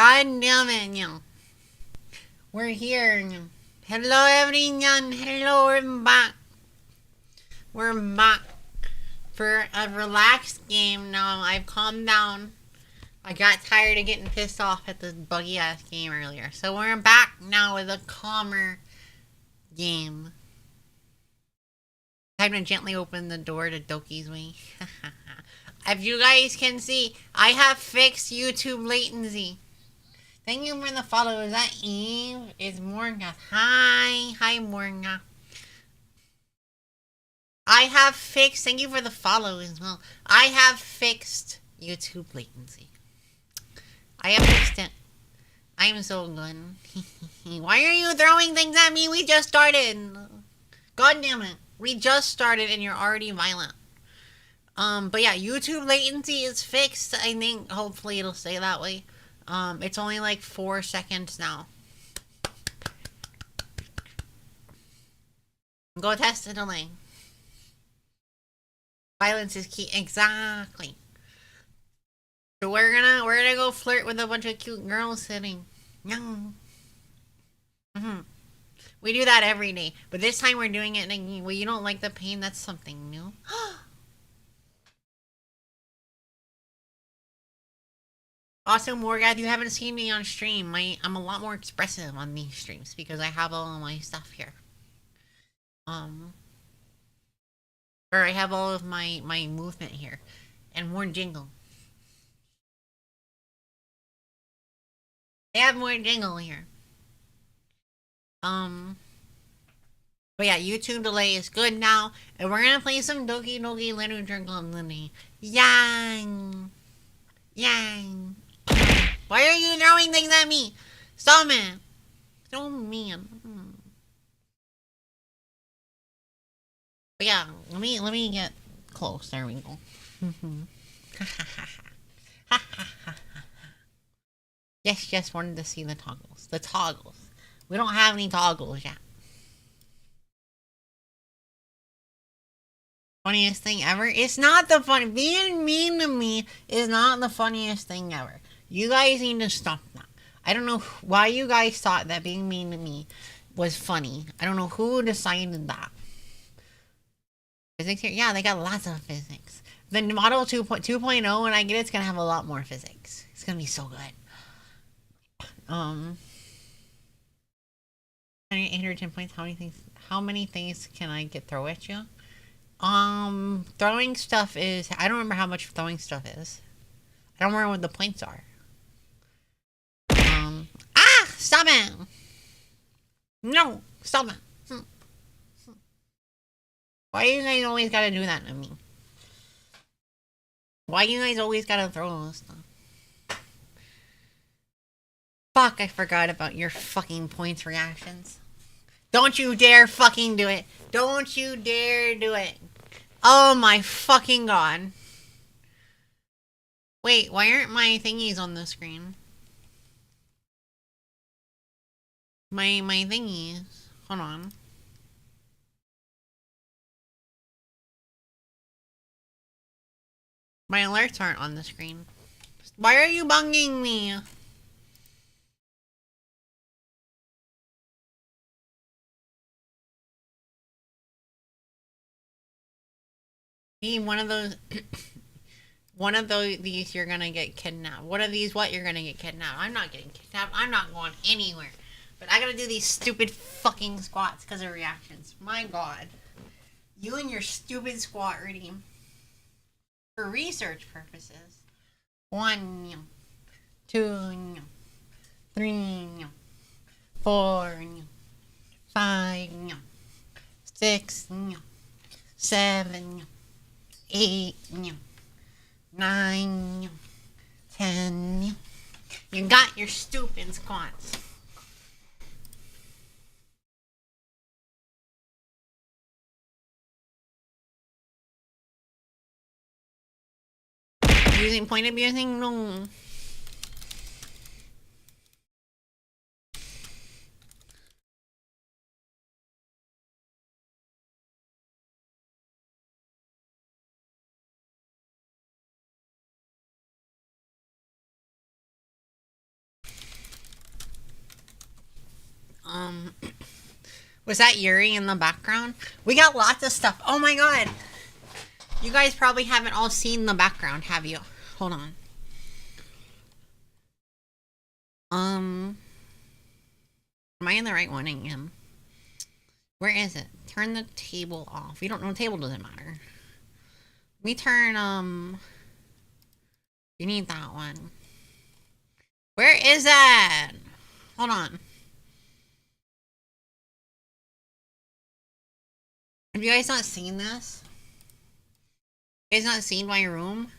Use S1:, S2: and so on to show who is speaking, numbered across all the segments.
S1: God damn it, no. We're here. Hello, everyone. Hello, we're back. We're back for a relaxed game now. I've calmed down. I got tired of getting pissed off at the buggy ass game earlier. So we're back now with a calmer game. Time to gently open the door to Doki's way. If you guys can see, I have fixed YouTube latency. Thank you for the follow. Is that Eve? It's Morga. Hi. Hi, Morga. I have fixed. Thank you for the follow as well. I have fixed YouTube latency. I have fixed it. I'm so good. Why are you throwing things at me? We just started. God damn it. We just started and you're already violent. But yeah, YouTube latency is fixed. I think hopefully it'll stay that way. It's only like 4 seconds now. Go test the delay. Violence is key. Exactly. So we're gonna go flirt with a bunch of cute girls sitting. We do that every day, but this time we're doing it in a, well, you don't like the pain. That's something new. Also, Morgath, you haven't seen me on stream. I'm a lot more expressive on these streams because I have all of my stuff here. Or I have all of my movement here, and more jingle. They have more jingle here. But yeah, YouTube delay is good now, and we're gonna play some Doki Doki Literature Club today. Yang! Yang! Why are you throwing things at me? Stop it! So mean. But yeah, let me get close. There we go. Yes, wanted to see the toggles. The toggles. We don't have any toggles yet. Funniest thing ever? It's not the fun. Being mean to me is not the funniest thing ever. You guys need to stop that. I don't know why you guys thought that being mean to me was funny. I don't know who decided that. Physics here? Yeah, they got lots of physics. The model 2.0, when I get it, it's gonna have a lot more physics. It's gonna be so good. 810 points. How many things can I throw at you? Throwing stuff is, I don't remember how much throwing stuff is. I don't remember what the points are. Stop it! No, stop it. Why you guys always gotta do that to me? Why you guys always gotta throw stuff? Fuck, I forgot about your fucking points reactions. Don't you dare fucking do it. Don't you dare do it. Oh my fucking god. Wait, why aren't my thingies on the screen? My thingies. Hold on. My alerts aren't on the screen. Why are you bugging me? Be one of those... one of these you're gonna get kidnapped. One of these what? You're gonna get kidnapped. I'm not getting kidnapped. I'm not going anywhere. But I gotta do these stupid fucking squats because of reactions. My god. You and your stupid squat routine. For research purposes. 1, 2, 3, 4, 5, 6, 7, 8, 9, 10. You got your stupid squats. Using point abusing? No. Um, was that Yuri in the background? We got lots of stuff. Oh my god. You guys probably haven't all seen the background, have you? Hold on. Am I in the right one again? Where is it? Turn the table off. You don't know, the table doesn't matter. We turn, you need that one. Where is that? Hold on. Have you guys not seen this? You guys not seen my room?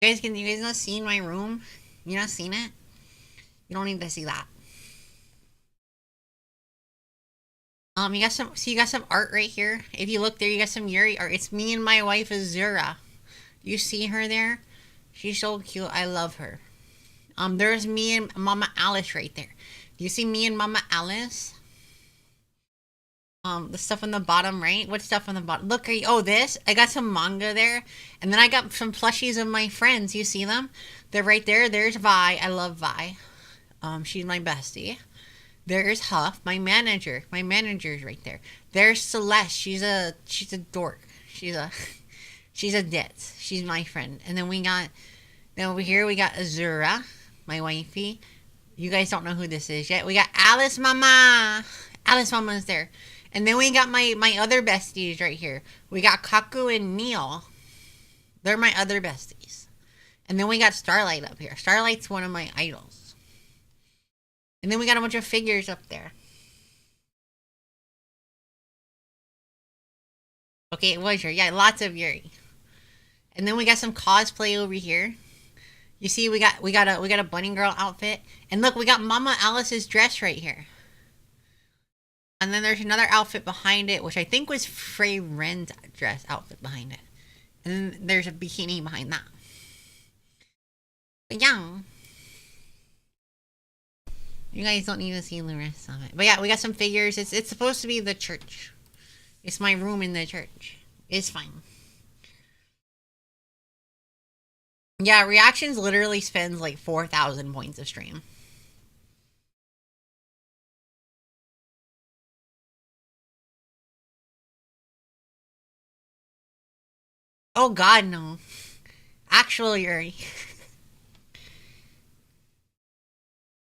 S1: You guys not seen my room? You not seen it? You don't need to see that. You got some, so you got some art right here. If you look there, you got some Yuri art. It's me and my wife Azura. You see her there? She's so cute. I love her. There's me and Mama Alice right there. Do you see me and Mama Alice? The stuff on the bottom right. What stuff on the bottom? Look, oh, this. I got some manga there, and then I got some plushies of my friends. You see them? They're right there. There's Vi. I love Vi. She's my bestie. There's Huff, my manager. My manager's right there. There's Celeste. She's a dork. She's a ditz. She's my friend. And then over here we got Azura, my wifey. You guys don't know who this is yet. We got Alice Mama. Alice Mama's there. And then we got my other besties right here. We got Kaku and Neil. They're my other besties. And then we got Starlight up here. Starlight's one of my idols. And then we got a bunch of figures up there. Okay, it was Yuri. Yeah, lots of Yuri. And then we got some cosplay over here. You see, we got a bunny girl outfit. And look, we got Mama Alice's dress right here. And then there's another outfit behind it, which I think was Frey Ren's dress outfit behind it. And then there's a bikini behind that. But yeah. You guys don't need to see the rest of it. But yeah, we got some figures. It's supposed to be the church. It's my room in the church. It's fine. Yeah, Reactions literally spends like 4,000 points a stream. Oh god, no. Actual Yuri.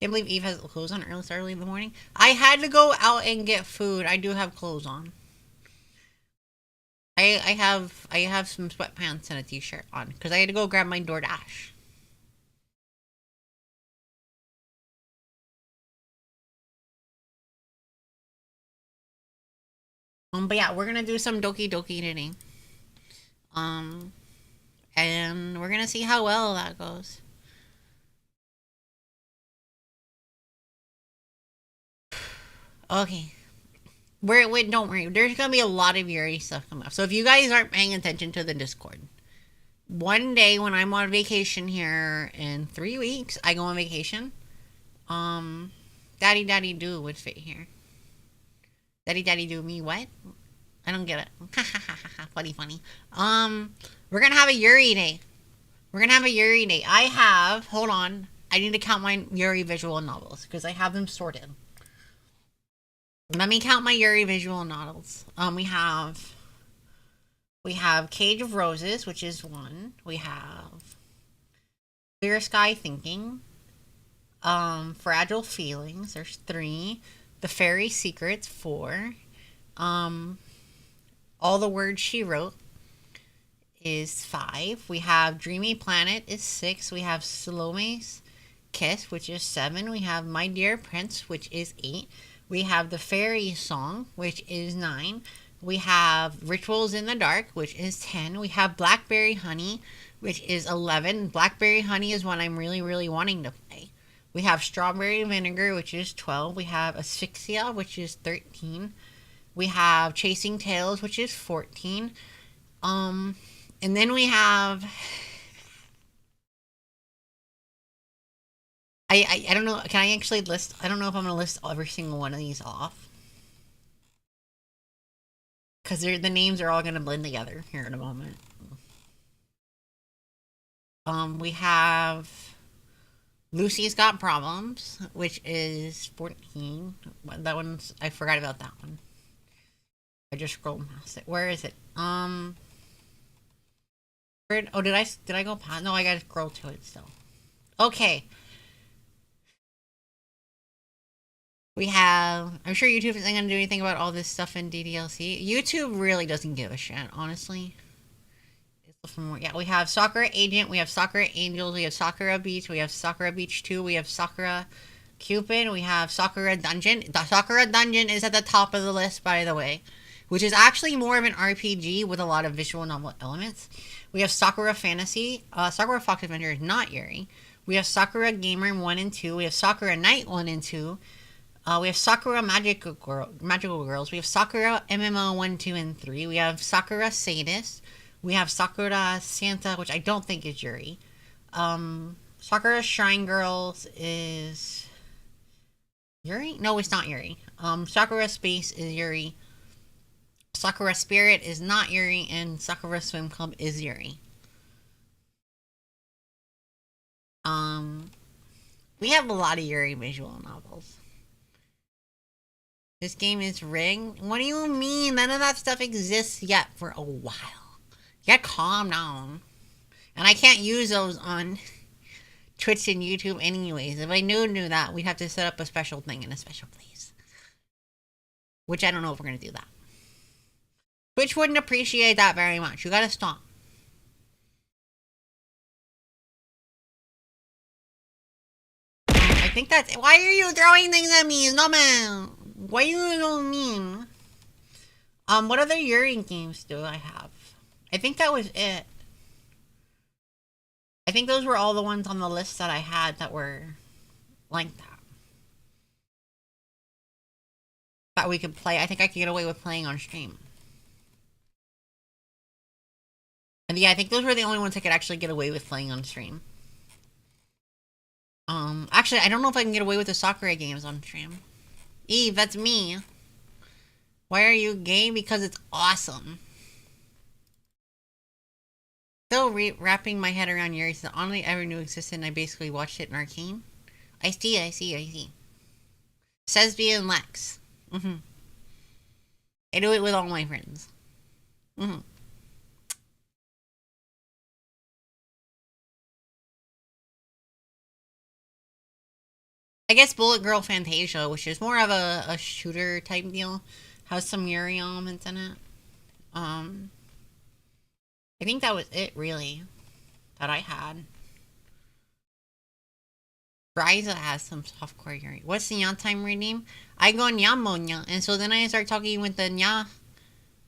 S1: Can't believe Eve has clothes on early in the morning. I had to go out and get food. I do have clothes on. I have some sweatpants and a t-shirt on because I had to go grab my DoorDash. But yeah, we're gonna do some Doki Doki today. And we're gonna see how well that goes. Okay. Wait, don't worry. There's gonna be a lot of Yuri stuff coming up. So if you guys aren't paying attention to the Discord, one day when I'm on vacation here in 3 weeks, I go on vacation. Daddy do would fit here. Daddy do me what? I don't get it. funny. We're gonna have a Yuri day. We're gonna have a Yuri day. Hold on. I need to count my Yuri visual novels because I have them sorted. Let me count my Yuri visual novels. We have Cage of Roses, which is 1. We have Clear Sky Thinking. Fragile Feelings, there's 3. The Fairy Secrets, 4. All the Words She Wrote is 5. We have Dreamy Planet is 6. We have Salome's Kiss, which is 7. We have My Dear Prince, which is 8. We have The Fairy Song, which is 9. We have Rituals in the Dark, which is 10. We have Blackberry Honey, which is 11. Blackberry Honey is one I'm really, really wanting to play. We have Strawberry Vinegar, which is 12. We have Asphyxia, which is 13. We have Chasing Tails, which is 14. And then we have... I don't know. Can I actually list? I don't know if I'm going to list every single one of these off. Because the names are all going to blend together here in a moment. We have Lucy's Got Problems, which is 14. That one's, I forgot about that one. I just scrolled past it. Where is it? Oh, did I go past? No, I gotta scroll to it still. Okay. We have, I'm sure YouTube isn't gonna do anything about all this stuff in DDLC. YouTube really doesn't give a shit, honestly. Yeah, we have Sakura Agent, we have Sakura Angels, we have Sakura Beach, we have Sakura Beach 2, we have Sakura Cupid, we have Sakura Dungeon. The Sakura Dungeon is at the top of the list, by the way, which is actually more of an RPG with a lot of visual novel elements. We have Sakura Fantasy, Sakura Fox Adventure is not Yuri. We have Sakura Gamer 1 and 2, we have Sakura Knight 1 and 2, we have Sakura Magical Girls, we have Sakura MMO 1, 2, and 3, we have Sakura Sadist, we have Sakura Santa, which I don't think is Yuri. Sakura Shrine Girls is Yuri? No, it's not Yuri. Sakura Space is Yuri. Sakura Spirit is not Yuri, and Sakura Swim Club is Yuri. We have a lot of Yuri visual novels. This game is rigged? What do you mean? None of that stuff exists yet for a while. Yeah, calm down. And I can't use those on Twitch and YouTube anyways. If I knew that, we'd have to set up a special thing in a special place. Which I don't know if we're going to do that. Twitch wouldn't appreciate that very much. You gotta stop. I think that's... Why are you throwing things at me? No, man. What do you mean? What other Yuri games do I have? I think that was it. I think those were all the ones on the list that I had that were like that. That we could play. I think I could get away with playing on stream. And yeah, I think those were the only ones I could actually get away with playing on stream. Actually, I don't know if I can get away with the Sakura games on stream. Eve, that's me. Why are you gay? Because it's awesome. Still wrapping my head around Yuri. It's the only I ever knew existed, and I basically watched it in Arcane. I see. Says being Lex. I do it with all my friends. I guess Bullet Girl Fantasia, which is more of a shooter type deal, has some Yuri elements in it. I think that was it, really, that I had. Ryza has some softcore Yuri. What's the Nya time redeem? I go Nya Nya, and so then I start talking with the Nya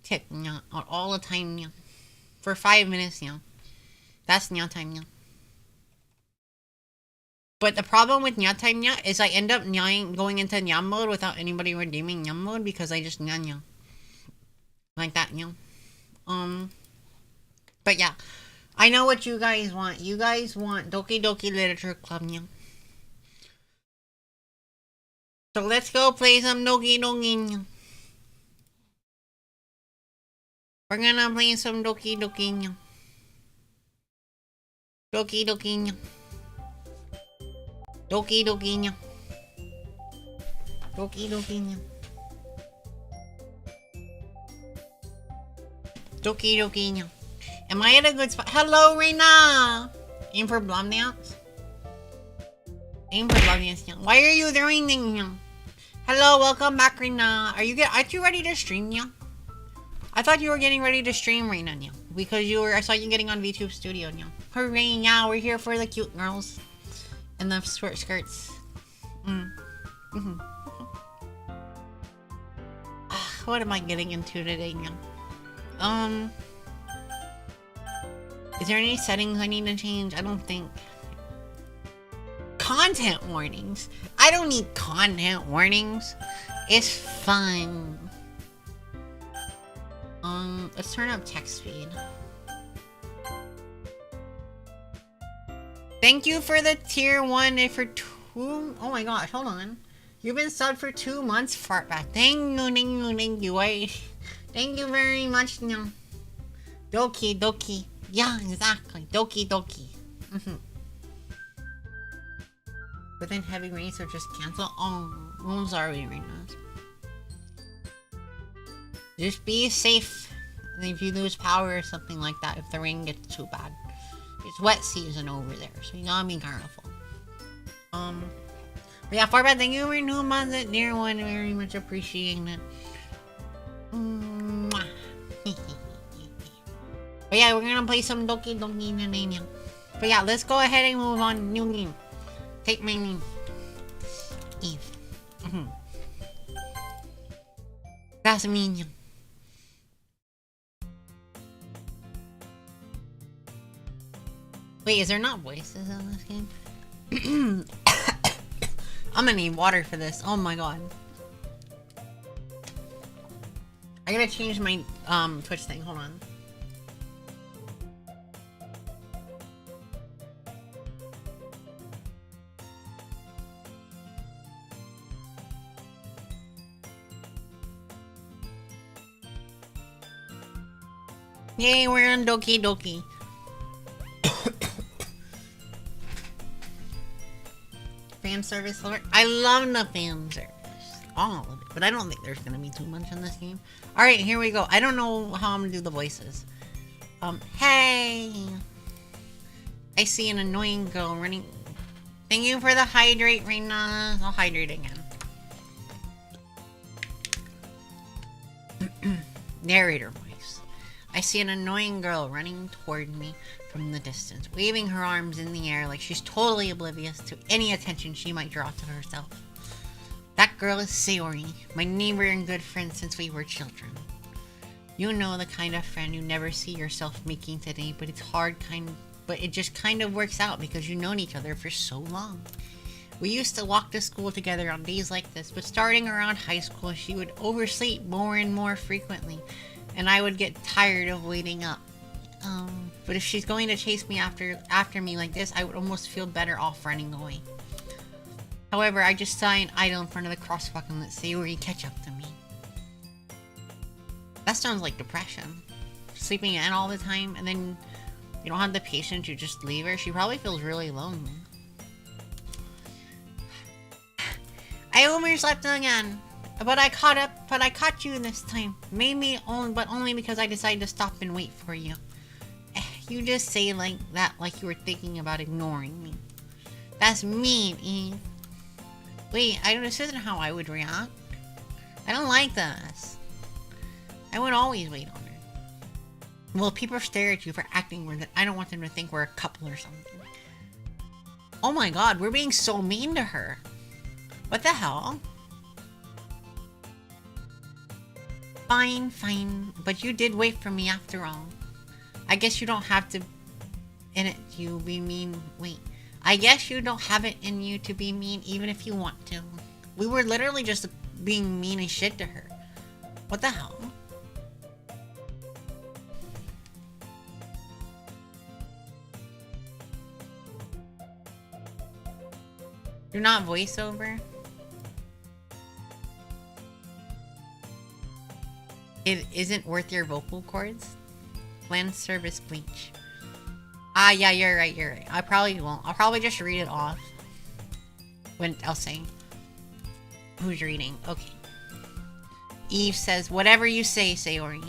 S1: tip Nya all the time Nya. For 5 minutes Nya. That's Nya time Nya. But the problem with Nya time Nya is I end up going into Nya mode without anybody redeeming Nya mode because I just Nya. Like that Nya. But yeah. I know what you guys want. You guys want Doki Doki Literature Club Nya. So let's go play some Doki Doki Nya. We're gonna play some Doki Doki Nya. Doki Doki Nya. Doki Doki Nya. Doki Doki Nya. Doki Doki Nya. Am I at a good spot? Hello, Reina! Aim for Blom Dance? Aim for Blom Dance. Why are you throwing things? Hello, welcome back, Reina. Aren't you ready to stream, Nya? I thought you were getting ready to stream, Reina, Nya. Because I saw you getting on VTube Studio, Nya. Hooray, Nya, we're here for the cute girls. And the short skirts. What am I getting into today, Nya? Is there any settings I need to change? I don't think. Content warnings? I don't need content warnings. It's fun. Let's turn up text speed. Thank you for the tier 1 and for 2. Oh my gosh, hold on. You've been subbed for 2 months, Fartback. Thank you. Thank you very much. Doki Doki. Yeah, exactly. Doki Doki. Within heavy rain, so just cancel. Oh, I'm sorry, Renas. Just be safe. And if you lose power or something like that, if the rain gets too bad. It's wet season over there, so you gotta be careful. But yeah, Farbad, thank you for new months at Dear One. Very much appreciating it. But yeah, we're gonna play some Doki Doki Nya. But yeah, let's go ahead and move on. New game. Take my name. Eve. That's me. Wait, is there not voices in this game? I'm gonna need water for this. Oh my god. I gotta change my Twitch thing. Hold on. Yay, we're on Doki Doki. Fan service alert. I love the fan service. All of it. But I don't think there's gonna be too much in this game. Alright, here we go. I don't know how I'm gonna do the voices. Hey! I see an annoying girl running. Thank you for the hydrate, Reina. I'll hydrate again. Narrator voice. I see an annoying girl running toward me from the distance, waving her arms in the air like she's totally oblivious to any attention she might draw to herself. That girl is Sayori, my neighbor and good friend since we were children. You know, the kind of friend you never see yourself making today, but it just kind of works out because you've known each other for so long. We used to walk to school together on days like this, but starting around high school, she would oversleep more and more frequently, and I would get tired of waiting up. But if she's going to chase me after me like this, I would almost feel better off running away. However, I just saw an idol in front of the crosswalk and let Sayori catch up to me. That sounds like depression. Sleeping in all the time, and then you don't have the patience to just leave her. She probably feels really lonely. I overslept again. But I caught you this time. But only because I decided to stop and wait for you. You just say like that like you were thinking about ignoring me. That's mean, Eve. Wait, this isn't how I would react. I don't like this. I would always wait on her. Well, if people stare at you for acting weird, I don't want them to think we're a couple or something. Oh my god, we're being so mean to her. What the hell? Fine, but you did wait for me after all. I guess you don't have to in it to be mean. Wait. I guess you don't have it in you to be mean even if you want to. We were literally just being mean as shit to her. What the hell? You're not voiceover? It isn't worth your vocal cords? Plan service bleach. Ah, yeah, you're right. I probably won't. I'll probably just read it off. When I'll say. Who's reading? Okay. Eve says, whatever you say, Sayori.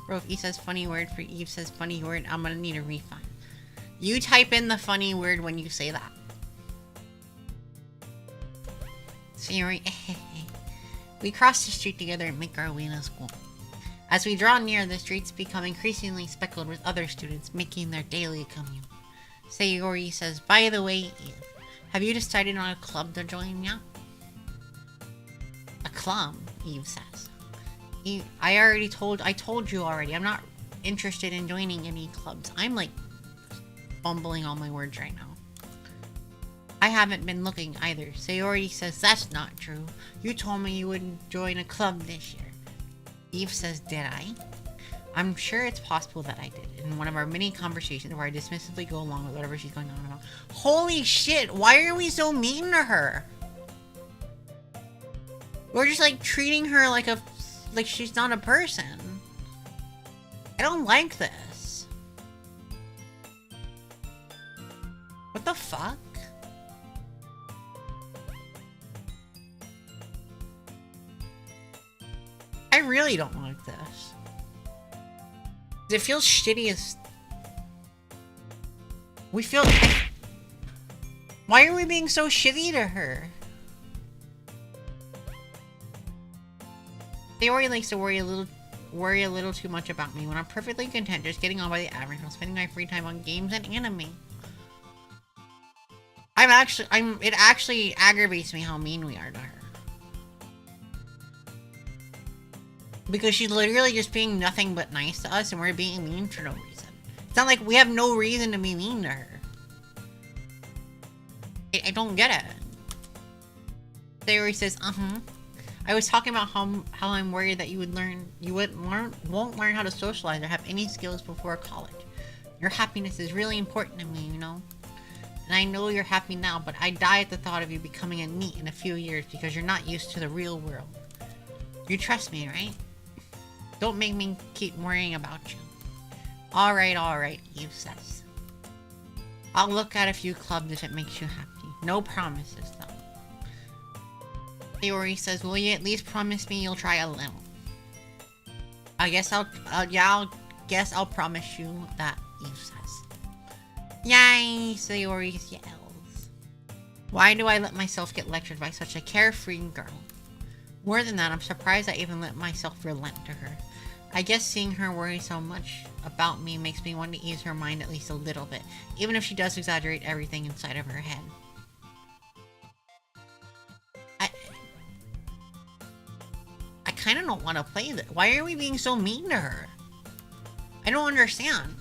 S1: Bro, if he says funny word for Eve says funny word, I'm gonna need a refund. You type in the funny word when you say that. Sayori, we cross the street together and make our way to school. As we draw near, the streets become increasingly speckled with other students making their daily commute. Sayori says, by the way, Eve, have you decided on a club to join yet? A club? Eve says. Eve, I told you already, I'm not interested in joining any clubs. I'm like fumbling all my words right now. I haven't been looking either. Sayori says, that's not true. You told me you wouldn't join a club this year. Eve says, did I? I'm sure it's possible that I did, in one of our many conversations where I dismissively go along with whatever she's going on about. Holy shit, why are we so mean to her? We're just like treating her like she's not a person. I don't like this. What the fuck? really don't like this. It feels shitty as... We feel... Why are we being so shitty to her? Yuri likes to worry a little too much about me when I'm perfectly content just getting on by the average while spending my free time on games and anime. It actually aggravates me how mean we are to her. Because she's literally just being nothing but nice to us and we're being mean for no reason. It's not like we have no reason to be mean to her. I don't get it. Sayori says, I was talking about how I'm worried that you won't learn how to socialize or have any skills before college. Your happiness is really important to me, you know? And I know you're happy now, but I die at the thought of you becoming a NEET in a few years because you're not used to the real world. You trust me, right? Don't make me keep worrying about you. Alright, Eve says. I'll look at a few clubs if it makes you happy. No promises, though. Yuri says, will you at least promise me you'll try a little? I guess I'll promise you that, Eve says. Yay, Sayori yells. Why do I let myself get lectured by such a carefree girl? More than that, I'm surprised I even let myself relent to her. I guess seeing her worry so much about me makes me want to ease her mind at least a little bit, even if she does exaggerate everything inside of her head. I kind of don't want to play this. Why are we being so mean to her? I don't understand.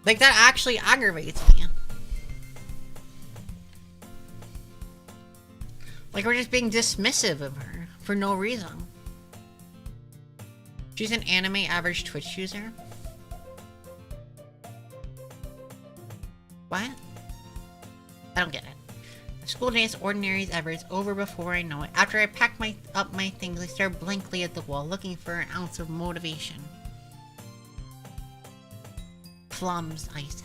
S1: Like, that actually aggravates me. Like, we're just being dismissive of her for no reason. She's an anime average Twitch user. What? I don't get it. The school day is ordinary as ever. It's over before I know it. After I pack up my things, I stare blankly at the wall, looking for an ounce of motivation. Plums, I said.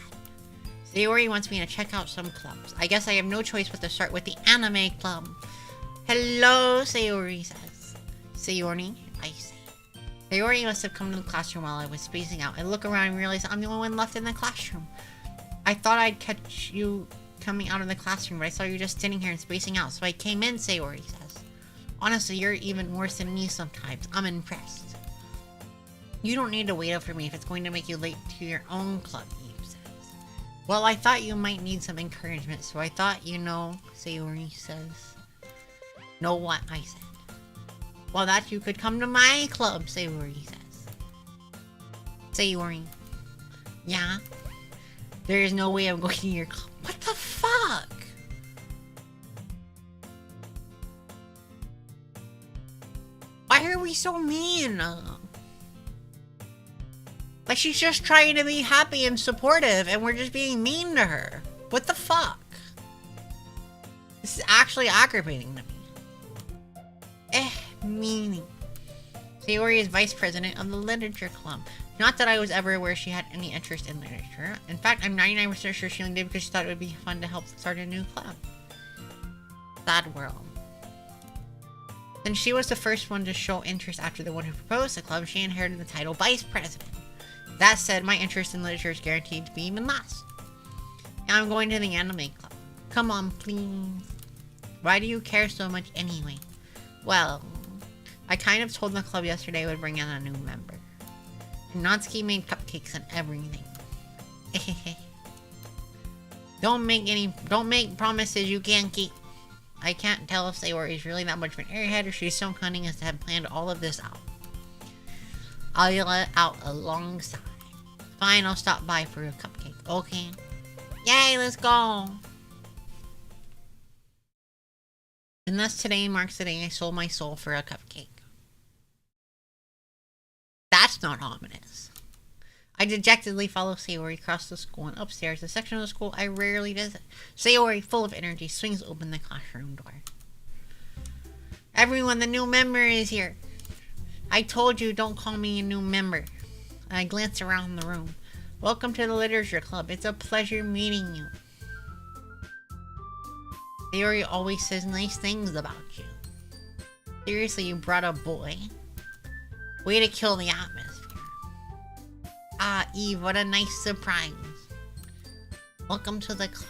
S1: Sayori wants me to check out some clubs. I guess I have no choice but to start with the anime club. Hello, Sayori says. Sayori, I say. Sayori must have come to the classroom while I was spacing out. I look around and realize I'm the only one left in the classroom. I thought I'd catch you coming out of the classroom, but I saw you just sitting here and spacing out, so I came in, Sayori says. Honestly, you're even worse than me sometimes. I'm impressed. You don't need to wait up for me if it's going to make you late to your own club, Eve says. Well, I thought you might need some encouragement, so I thought, you know, Sayori says. Know what? I said. Well, that you could come to my club, Sayori says. Sayori. Yeah? There is no way I'm going to your club. What the fuck? Why are we so mean? Like, she's just trying to be happy and supportive, and we're just being mean to her. What the fuck? This is actually aggravating to me. Meaning. Sayori is vice president of the literature club. Not that I was ever aware she had any interest in literature. In fact, I'm 99% sure she only did because she thought it would be fun to help start a new club. Sad world. Since she was the first one to show interest after the one who proposed the club, she inherited the title vice president. That said, my interest in literature is guaranteed to be even less. Now I'm going to the anime club. Come on, please. Why do you care so much anyway? Well, I kind of told the club yesterday I would bring in a new member. And Natsuki made cupcakes and everything. Don't make promises you can't keep. I can't tell if Sayori is really that much of an airhead or she's so cunning as to have planned all of this out. I'll yell it out alongside. Fine, I'll stop by for a cupcake. Okay. Yay, let's go. And thus today marks the day I sold my soul for a cupcake. That's not ominous. I dejectedly follow Sayori across the school and upstairs, the section of the school I rarely visit. Sayori, full of energy, swings open the classroom door. Everyone, the new member is here. I told you, don't call me a new member. And I glance around the room. Welcome to the literature club. It's a pleasure meeting you. Sayori always says nice things about you. Seriously, you brought a boy? Way to kill the atmosphere. Ah, Eve, what a nice surprise. Welcome to the club.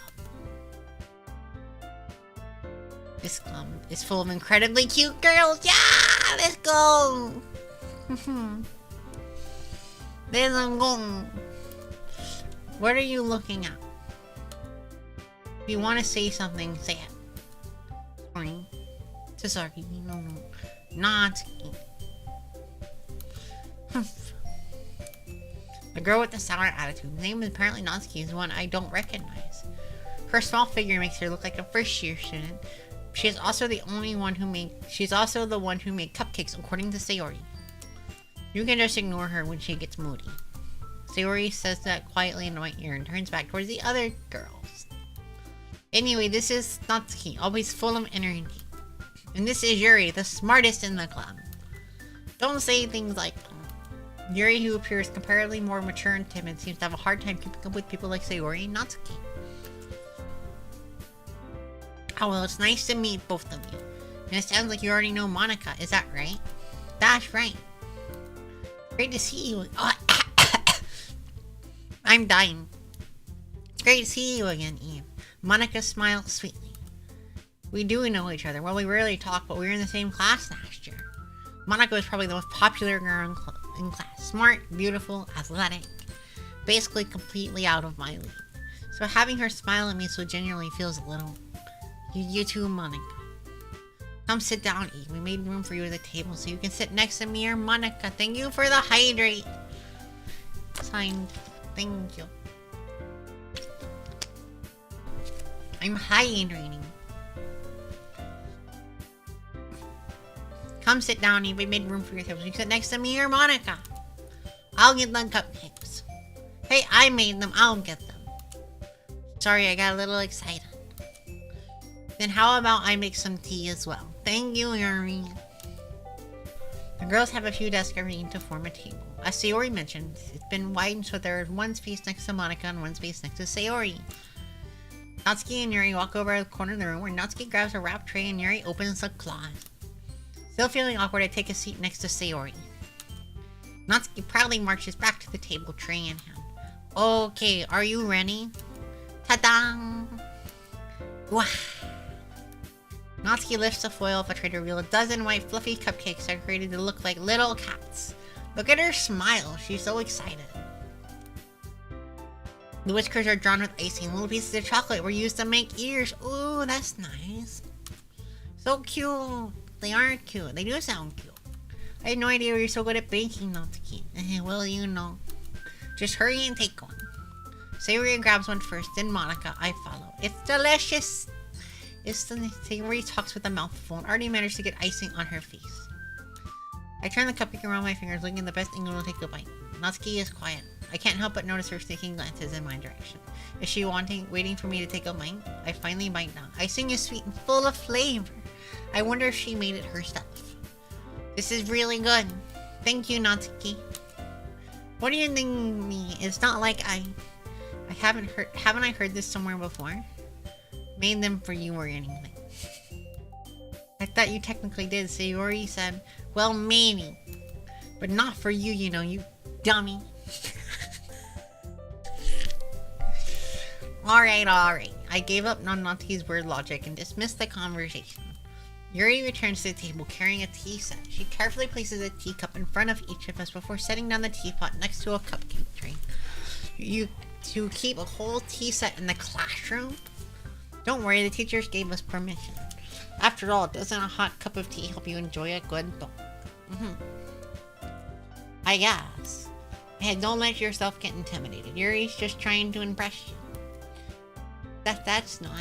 S1: This club is full of incredibly cute girls. Yeah, let's go. Let's go. What are you looking at? If you want to say something, say it. Sorry. Sorry. No. Not. The girl with the sour attitude. Her name is apparently Natsuki is one I don't recognize. Her small figure makes her look like a first-year student. She is also the one who made cupcakes, according to Sayori. You can just ignore her when she gets moody. Sayori says that quietly in my ear and turns back towards the other girls. Anyway, this is Natsuki, always full of energy. And this is Yuri, the smartest in the club. Don't say things like Yuri, who appears comparatively more mature and timid, seems to have a hard time keeping up with people like Sayori and Natsuki. Oh well, it's nice to meet both of you. And it sounds like you already know Monica, is that right? That's right. Great to see you. Oh, I'm dying. It's great to see you again, Eve. Monica smiled sweetly. We do know each other. Well, we rarely talk, but we were in the same class last year. Monica was probably the most popular girl in class. Smart, beautiful, athletic. Basically completely out of my league. So having her smile at me so genuinely feels a little... You too, Monica. Come sit down, Eve. We made room for you at the table so you can sit next to me or Monica. Thank you for the hydrate. Signed. Thank you. I'm hydrating. Come sit down, Eve. We made room for your table so you can sit next to me or Monica. I'll get them cupcakes. Hey, I made them. I'll get them. Sorry, I got a little excited. Then how about I make some tea as well? Thank you, Yuri. The girls have a few desks arranged to form a table. As Sayori mentioned, it's been widened so there is one space next to Monica and one space next to Sayori. Natsuki and Yuri walk over to the corner of the room where Natsuki grabs a wrap tray and Yuri opens the closet. Still feeling awkward, I take a seat next to Sayori. Natsuki proudly marches back to the table, tray in hand. Okay, are you ready? Ta-da! Wah! Natsuki lifts the foil of a tray to reveal a dozen white fluffy cupcakes decorated to look like little cats. Look at her smile, she's so excited. The whiskers are drawn with icing. Little pieces of chocolate were used to make ears. Ooh, that's nice. So cute. They are cute. They do sound cute. I had no idea you were so good at baking, Natsuki. Well, you know. Just hurry and take one. Sayori grabs one first, then Monica. I follow. It's delicious. Sayori talks with a mouthful and already managed to get icing on her face. I turn the cupcake around my fingers, looking at the best angle to take a bite. Natsuki is quiet. I can't help but notice her sneaking glances in my direction. Is she waiting for me to take a bite? I finally bite now. Icing is sweet and full of flavor. I wonder if she made it herself. This is really good. Thank you, Natsuki. What do you think of me? It's not like haven't I heard this somewhere before? Made them for you or anything. I thought you technically did, Sayori said. Well, maybe. But not for you, you know, you dummy. Alright. I gave up on Natsuki's weird logic and dismissed the conversation. Yuri returns to the table carrying a tea set. She carefully places a teacup in front of each of us before setting down the teapot next to a cupcake tray. To keep a whole tea set in the classroom? Don't worry, the teachers gave us permission. After all, doesn't a hot cup of tea help you enjoy a good book? I guess. Hey, don't let yourself get intimidated. Yuri's just trying to impress you. That's not.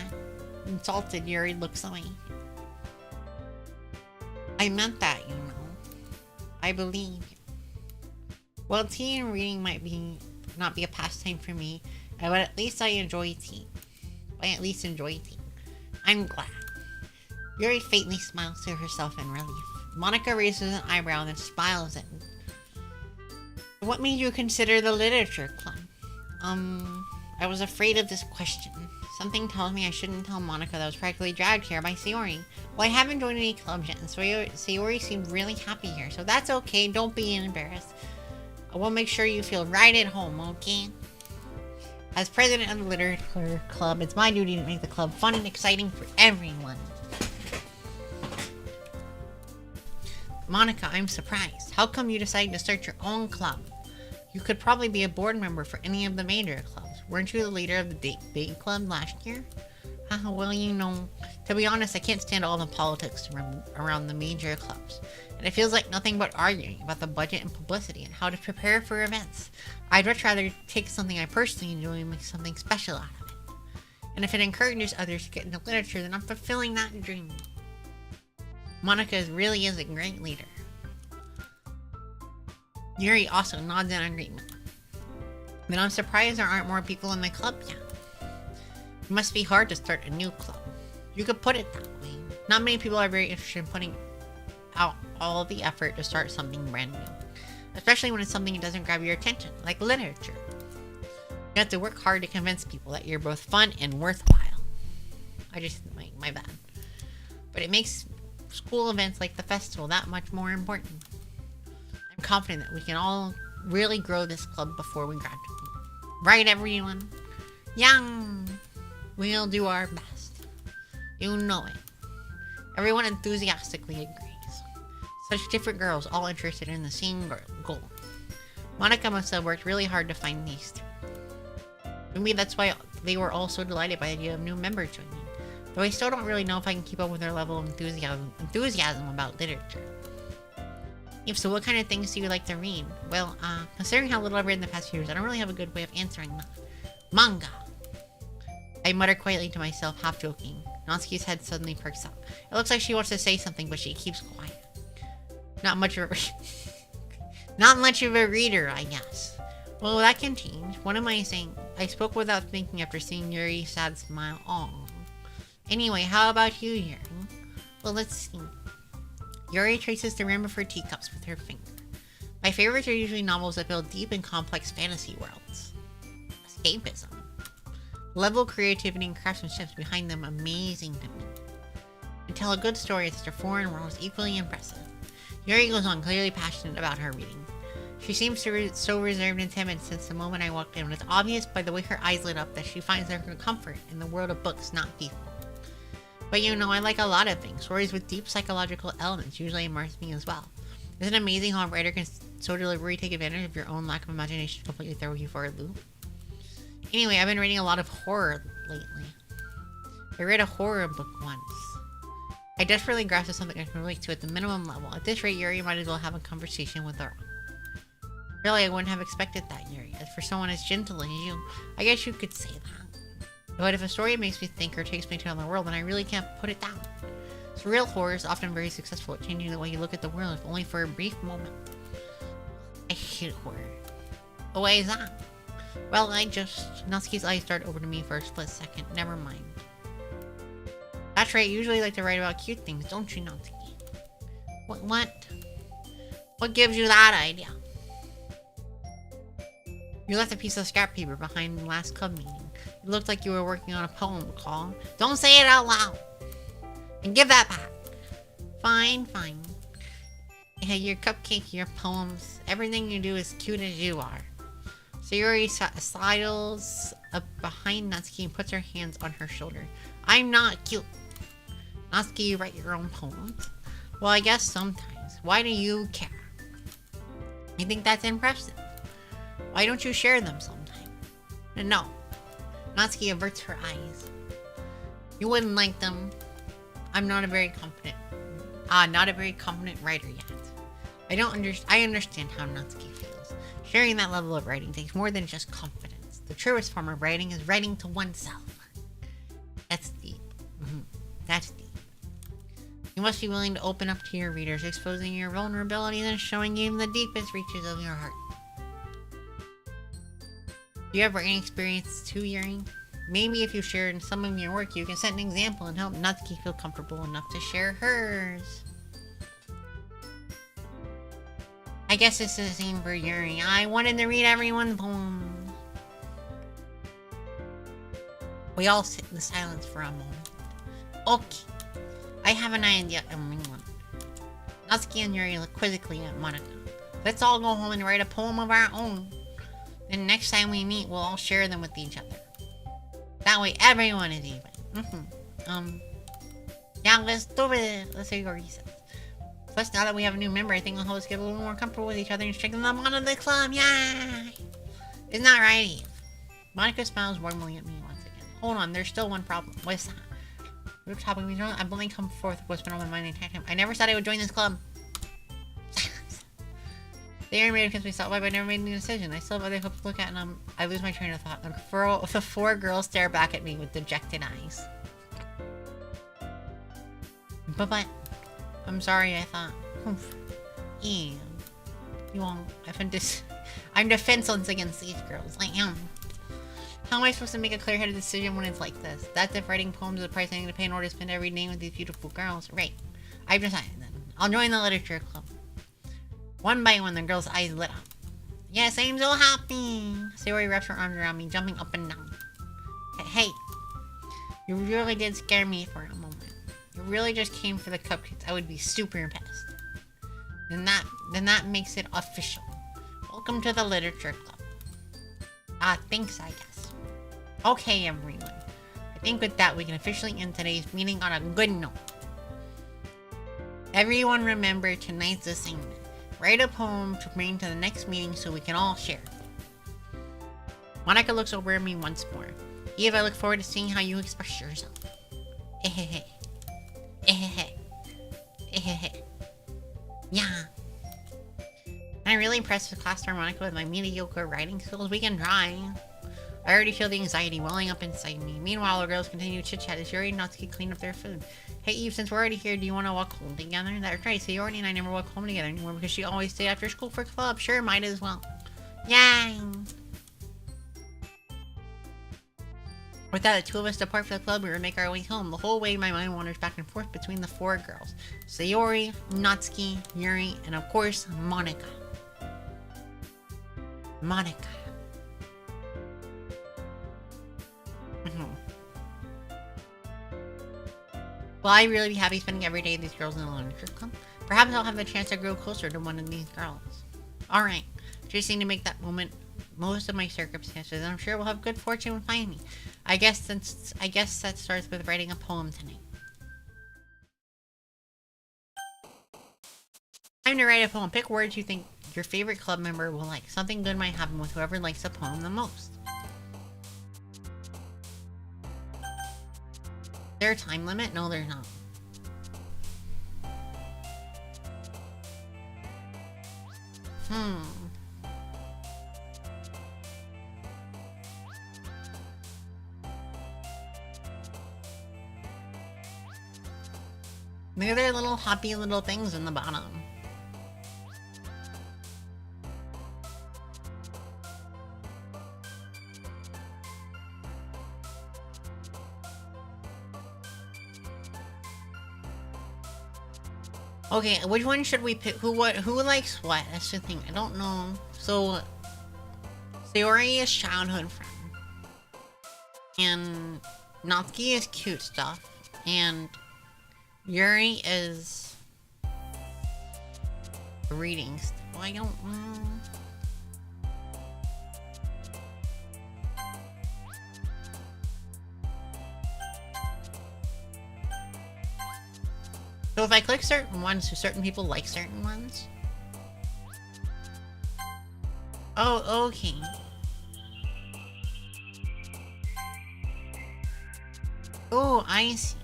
S1: Insulted, Yuri looks away. I meant that, you know. I believe you. Well, tea and reading might not be a pastime for me, but at least I enjoy tea. I'm glad. Yuri faintly smiles to herself in relief. Monica raises an eyebrow and smiles at me. What made you consider the literature club? I was afraid of this question. Something tells me I shouldn't tell Monica that I was practically dragged here by Sayori. Well, I haven't joined any clubs yet, and Sayori seemed really happy here, so that's okay. Don't be embarrassed. I will make sure you feel right at home, okay? As president of the literature club, it's my duty to make the club fun and exciting for everyone. Monica, I'm surprised. How come you decided to start your own club? You could probably be a board member for any of the major clubs. Weren't you the leader of the date club last year? Well, you know, to be honest, I can't stand all the politics around the major clubs. And it feels like nothing but arguing about the budget and publicity and how to prepare for events. I'd much rather take something I personally enjoy and make something special out of it. And if it encourages others to get into literature, then I'm fulfilling that dream. Monica really is a great leader. Yuri also nods in agreement. But I'm surprised there aren't more people in the club yet. It must be hard to start a new club. You could put it that way. Not many people are very interested in putting out all the effort to start something brand new. Especially when it's something that doesn't grab your attention, like literature. You have to work hard to convince people that you're both fun and worthwhile. My bad. But it makes school events like the festival that much more important. I'm confident that we can all really grow this club before we graduate. Right, everyone? Yeah, we'll do our best. You know it. Everyone enthusiastically agrees. Such different girls, all interested in the same goal. Monica must have worked really hard to find these three. Maybe that's why they were all so delighted by the idea of new members joining. Though I still don't really know if I can keep up with their level of enthusiasm about literature. If so, what kind of things do you like to read? Well, considering how little I've read in the past few years, I don't really have a good way of answering that. Manga. I mutter quietly to myself, half joking. Natsuki's head suddenly perks up. It looks like she wants to say something, but she keeps quiet. Not much of a reader, I guess. Well, that can change. What am I saying? I spoke without thinking after seeing Yuri's sad smile. Aww. Anyway, how about you, Yuri? Well, let's see. Yuri traces the rim of her teacups with her finger. My favorites are usually novels that build deep and complex fantasy worlds. Escapism. Level creativity and craftsmanship behind them amazing to me. And tell a good story in such a foreign world is equally impressive. Yuri goes on, clearly passionate about her reading. She seems so reserved and timid since the moment I walked in, and it's obvious by the way her eyes lit up that she finds her comfort in the world of books, not people. But you know, I like a lot of things. Stories with deep psychological elements usually immerse me as well. Isn't it amazing how a writer can so deliberately take advantage of your own lack of imagination to completely throw you for a loop? Anyway, I've been reading a lot of horror lately. I read a horror book once. I desperately grasped something I can relate to at the minimum level. At this rate, Yuri might as well have a conversation with her. Really, I wouldn't have expected that, Yuri. As for someone as gentle as you, I guess you could say that. But if a story makes me think or takes me to another world, then I really can't put it down. Surreal horror is often very successful at changing the way you look at the world, if only for a brief moment. I hate horror. Why is that? Well, Natsuki's eyes started over to me for a split second. Never mind. That's right, you usually like to write about cute things, don't you, Natsuki? What gives you that idea? You left a piece of scrap paper behind the last club meeting. It looked like you were working on a poem, Call. Don't say it out loud! And give that back! Fine. Yeah, your cupcake, your poems, everything you do is cute as you are. Sayori sidles up behind Natsuki and puts her hands on her shoulder. I'm not cute. Natsuki, you write your own poems? Well, I guess sometimes. Why do you care? You think that's impressive? Why don't you share them sometime? No. Natsuki averts her eyes. You wouldn't like them. I'm not a very confident writer yet. I understand how Natsuki feels. Sharing that level of writing takes more than just confidence. The truest form of writing is writing to oneself. That's deep. That's deep. You must be willing to open up to your readers, exposing your vulnerabilities and showing even the deepest reaches of your heart. Do you have any experience too, Yuri? Maybe if you shared some of your work, you can set an example and help Natsuki feel comfortable enough to share hers. I guess it's the same for Yuri. I wanted to read everyone's poems. We all sit in silence for a moment. Okay. I have an idea, everyone. Natsuki and Yuri look quizzically at Monica. Let's all go home and write a poem of our own. Then next time we meet, we'll all share them with each other. That way everyone is even. Yeah, let's do it. Let's see what Yuri says. Plus, now that we have a new member, I think we'll help us get a little more comfortable with each other and strengthen the bond of the club. Yay! Isn't that right, Eve? Monica smiles warmly at me once again. Hold on, there's still one problem. What's that? We're topic we don't. I've only come forth with what's been on my mind the entire time. I never said I would join this club. Silence. They are made because we stopped by, but I never made any decision. I still have other people to look at, and I lose my train of thought. And the four girls stare back at me with dejected eyes. But I'm sorry, I thought. Oof. Ew. You won't. I'm defenseless against these girls. I am. How am I supposed to make a clear-headed decision when it's like this? That's if writing poems is the price I need to pay in order to spend every day with these beautiful girls. Right. I've decided then. I'll join the literature club. One by one, the girl's eyes lit up. Yes, I'm so happy. Sayori wraps her arms around me, jumping up and down. Hey, you really did scare me for a moment. You really just came for the cupcakes. I would be super pissed. Then that makes it official. Welcome to the literature club. Thanks, I guess. Okay, everyone. I think with that, we can officially end today's meeting on a good note. Everyone remember tonight's assignment. Write a poem to bring to the next meeting so we can all share. Monica looks over at me once more. Eve, I look forward to seeing how you express yourself. Ehehe. Ehehe. Ehehe. Yeah. I'm really impressed with class Monica with my mediocre writing skills. We can try. I already feel the anxiety welling up inside me. Meanwhile, the girls continue to chit-chat as Yuri and Natsuki clean up their food. Hey Eve, since we're already here, do you want to walk home together? That's right, so Yuri and I never walk home together anymore because she always stayed after school for club. Sure, might as well. Yay! With that, the two of us depart for the club. We would make our way home. The whole way, my mind wanders back and forth between the four girls. Sayori, Natsuki, Yuri, and of course, Monica. Monica. Well, I'd really be happy spending every day with these girls in the literature club. Perhaps I'll have the chance to grow closer to one of these girls. Alright, just need to make that moment most of my circumstances, and I'm sure we'll have good fortune when finding me. I guess that starts with writing a poem tonight. Time to write a poem. Pick words you think your favorite club member will like. Something good might happen with whoever likes the poem the most. Is there a time limit? No, there's not. Look at their little happy little things in the bottom. Okay, which one should we pick? Who likes what? That's the thing. I don't know. So, Sayori is childhood friend. And Natsuki is cute stuff. And Yuri is reading stuff. Well, I don't know. So if I click certain ones, do certain people like certain ones? Oh, okay. Oh, I see.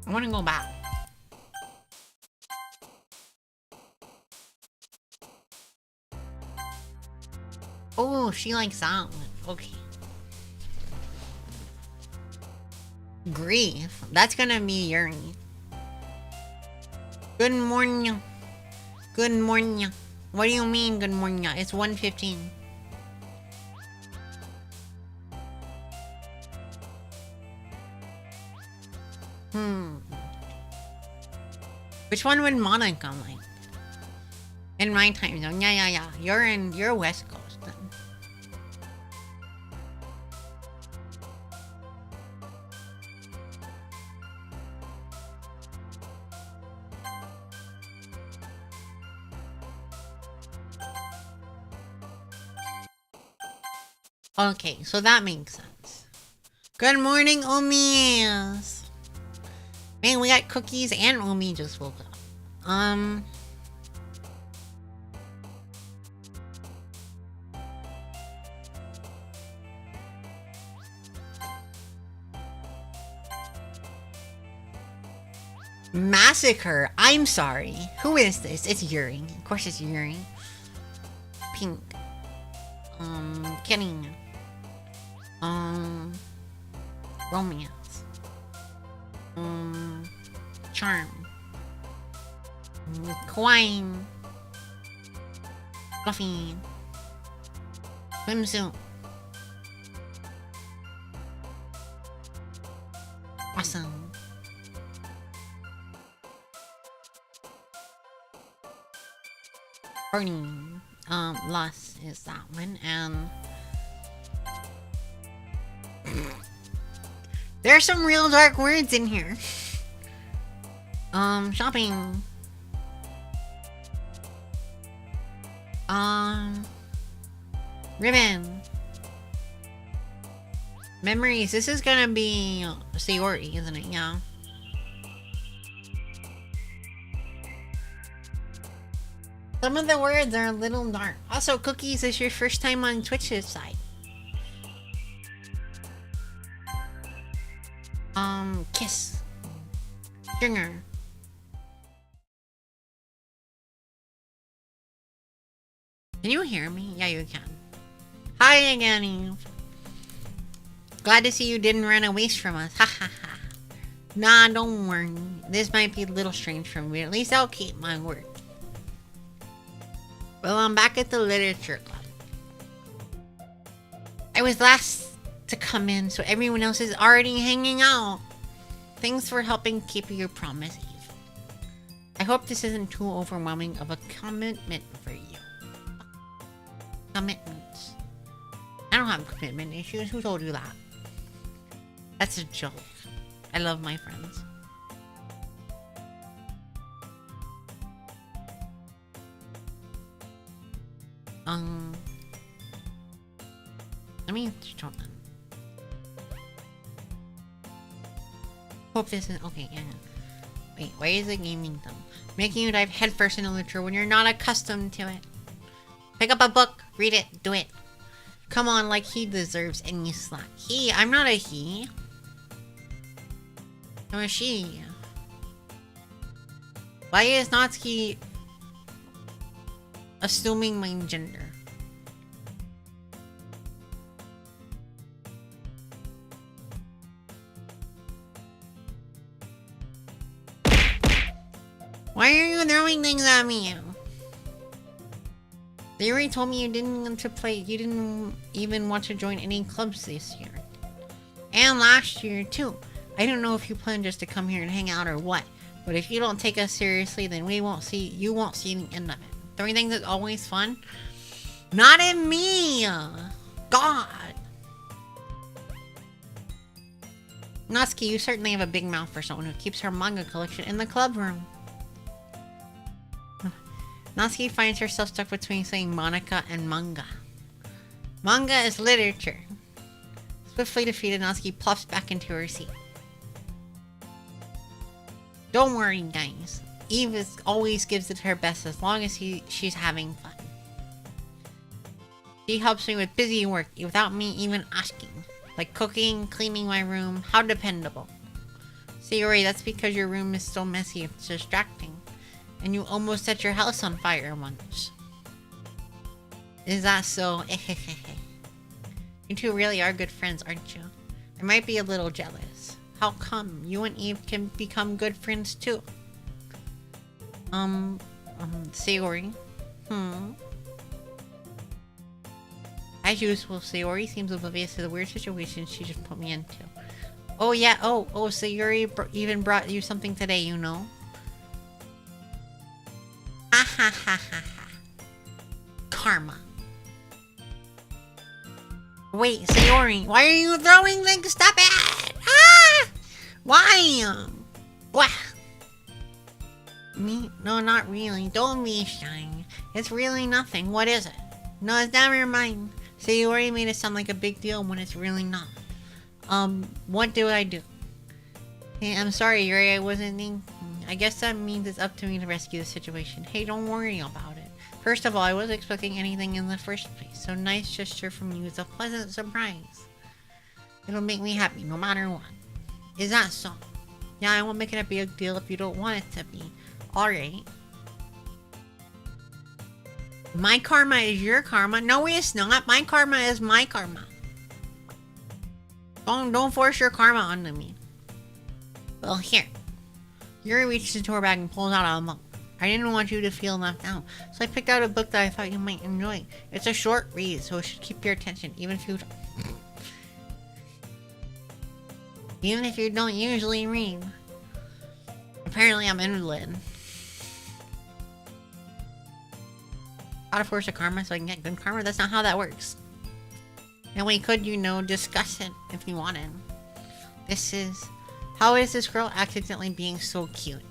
S1: I want to go back. Oh, she likes that one. Okay. Grief. That's gonna be Yuri. Good morning. Good morning. What do you mean, good morning? It's 1:15. Which one would Monica like? In my time zone. Yeah. You're West Coast then. Okay, so that makes sense. Good morning, Omis. Man, we got cookies and Omi just woke up. Massacre. I'm sorry. Who is this? It's Yuri. Of course it's Yuri. Pink. Kenny. Romance. Charm. Kawaii. Fluffy. Swimsuit. Awesome. Party. Lust is that one, and there are some real dark words in here. Shopping. Ribbon. Memories. This is gonna be Sayori, isn't it? Yeah. Some of the words are a little dark. Also, cookies is your first time on Twitch's side. Kiss. Stringer. Can you hear me? Yeah, you can. Hi again, Eve. Glad to see you didn't run away from us. Ha ha ha. Nah, don't worry. This might be a little strange for me. At least I'll keep my word. Well, I'm back at the literature club. I was last to come in, so everyone else is already hanging out. Thanks for helping keep your promise, Eve. I hope this isn't too overwhelming of a commitment for you. Commitments. I don't have commitment issues. Who told you that? That's a joke. I love my friends. Let me stop them. Hope this is okay. Yeah. Wait, why is it gaming them? Making you dive headfirst into literature when you're not accustomed to it. Pick up a book, read it, do it. Come on, like he deserves any slack. He, I'm not a he. I'm a she. Why is Natsuki assuming my gender? Why are you throwing things at me? They already told me you didn't want to play. You didn't even want to join any clubs this year. And last year, too. I don't know if you plan just to come here and hang out or what. But if you don't take us seriously, then you won't see the end of it. Throwing things is always fun. Not in me! God! Natsuki, you certainly have a big mouth for someone who keeps her manga collection in the club room. Natsuki finds herself stuck between saying Monica and manga. Manga is literature. Swiftly defeated, Natsuki plops back into her seat. Don't worry, guys. Eve always gives it her best as long as she's having fun. She helps me with busy work without me even asking. Like cooking, cleaning my room. How dependable. Sayori, that's because your room is so messy it's distracting. And you almost set your house on fire once. Is that so? You two really are good friends, aren't you? I might be a little jealous. How come? You and Eve can become good friends too. Sayori. As usual, Sayori seems oblivious to the weird situation she just put me into. Oh yeah, oh, Sayori even brought you something today, you know? ha ha ha ha. Karma. Wait, Sayori, why are you throwing things? Stop it! Ah! Why? What? Me? No, not really. Don't be shy. It's really nothing. What is it? No, it's never mind. Sayori made it sound like a big deal when it's really not. What do I do? Hey, I'm sorry, Yuri, I wasn't thinking. I guess that means it's up to me to rescue the situation. Hey, don't worry about it. First of all, I wasn't expecting anything in the first place, so nice gesture from you is a pleasant surprise. It'll make me happy no matter what. Is that so? Yeah, I won't make it a big deal if you don't want it to be. Alright. My karma is your karma. No, it's not. My karma is my karma. Don't force your karma onto me. Well, here. Yuri reaches into her bag and pulls out a book. I didn't want you to feel left out, so I picked out a book that I thought you might enjoy. It's a short read, so it should keep your attention, even if you don't usually read. Apparently, I'm invalid. Gotta force a karma so I can get good karma? That's not how that works. And we could, discuss it if you wanted. How is this girl accidentally being so cute?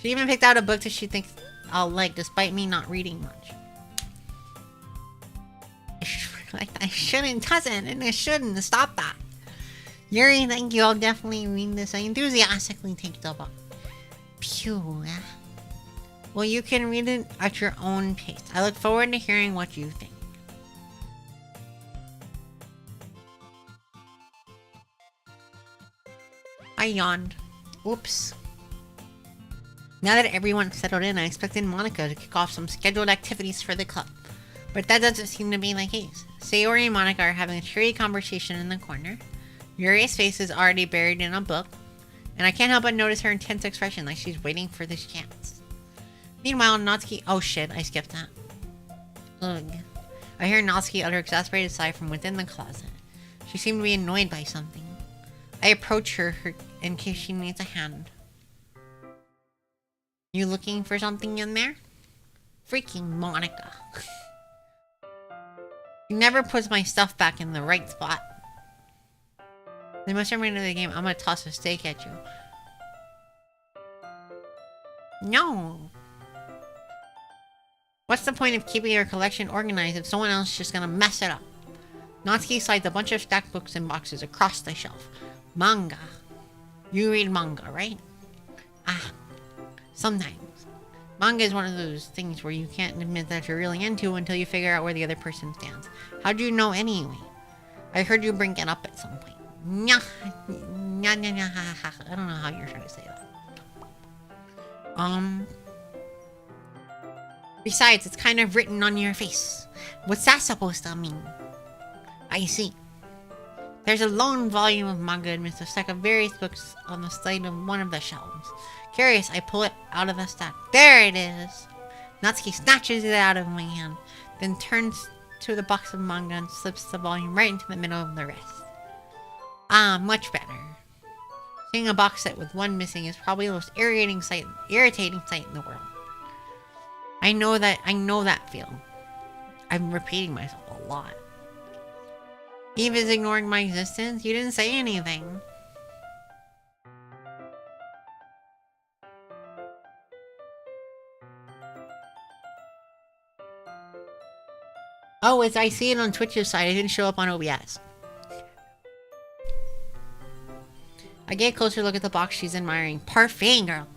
S1: She even picked out a book that she thinks I'll like, despite me not reading much. I shouldn't, doesn't, and I shouldn't. Stop that. Yuri, thank you. I'll definitely read this. I enthusiastically take the book. Phew. Well, you can read it at your own pace. I look forward to hearing what you think. I yawned. Oops. Now that everyone's settled in, I expected Monica to kick off some scheduled activities for the club. But that doesn't seem to be the case. Sayori and Monica are having a cheery conversation in the corner. Yuri's face is already buried in a book. And I can't help but notice her intense expression like she's waiting for this chance. Meanwhile, Natsuki... Oh shit, I skipped that. Ugh. I hear Natsuki utter exasperated sigh from within the closet. She seemed to be annoyed by something. I approach her in case she needs a hand. You looking for something in there? Freaking Monica. She never puts my stuff back in the right spot. They must remain in the game. I'm gonna toss a steak at you. No. What's the point of keeping your collection organized if someone else is just gonna mess it up? Natsuki slides a bunch of stacked books and boxes across the shelf. Manga. You read manga, right? Ah. Sometimes. Manga is one of those things where you can't admit that you're really into until you figure out where the other person stands. How'd you know anyway? I heard you bring it up at some point. Nya. Nya, nya, nya, ha, ha, ha. I don't know how you're trying to say that. Besides, it's kind of written on your face. What's that supposed to mean? I see. There's a lone volume of manga amidst a stack of various books on the side of one of the shelves. Curious, I pull it out of the stack. There it is! Natsuki snatches it out of my hand, then turns to the box of manga and slips the volume right into the middle of the rest. Ah, much better. Seeing a box set with one missing is probably the most irritating sight in the world. I know that feeling. I'm repeating myself a lot. Eve is ignoring my existence? You didn't say anything. Oh, as I see it on Twitch's side, it didn't show up on OBS. I get a closer look at the box she's admiring. Parfait Girls.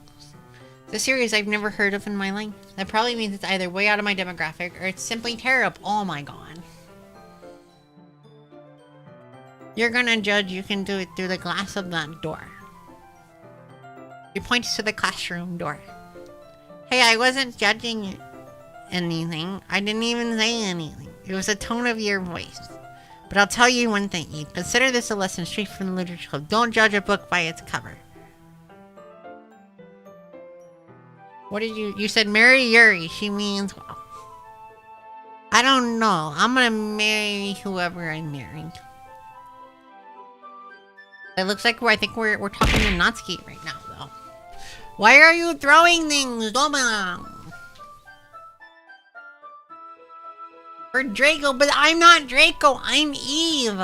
S1: It's a series I've never heard of in my life. That probably means it's either way out of my demographic or it's simply terrible. Oh my god. You're gonna judge, you can do it through the glass of that door. She points to the classroom door. Hey, I wasn't judging anything. I didn't even say anything. It was the tone of your voice. But I'll tell you one thing, Eve. Consider this a lesson straight from the Literature Club. Don't judge a book by its cover. What did you said marry Yuri. She means, well, I don't know. I'm gonna marry whoever I'm marrying. It looks like I think we're talking to Natsuki right now, though. Why are you throwing things? Doma? For Draco, but I'm not Draco, I'm Eve.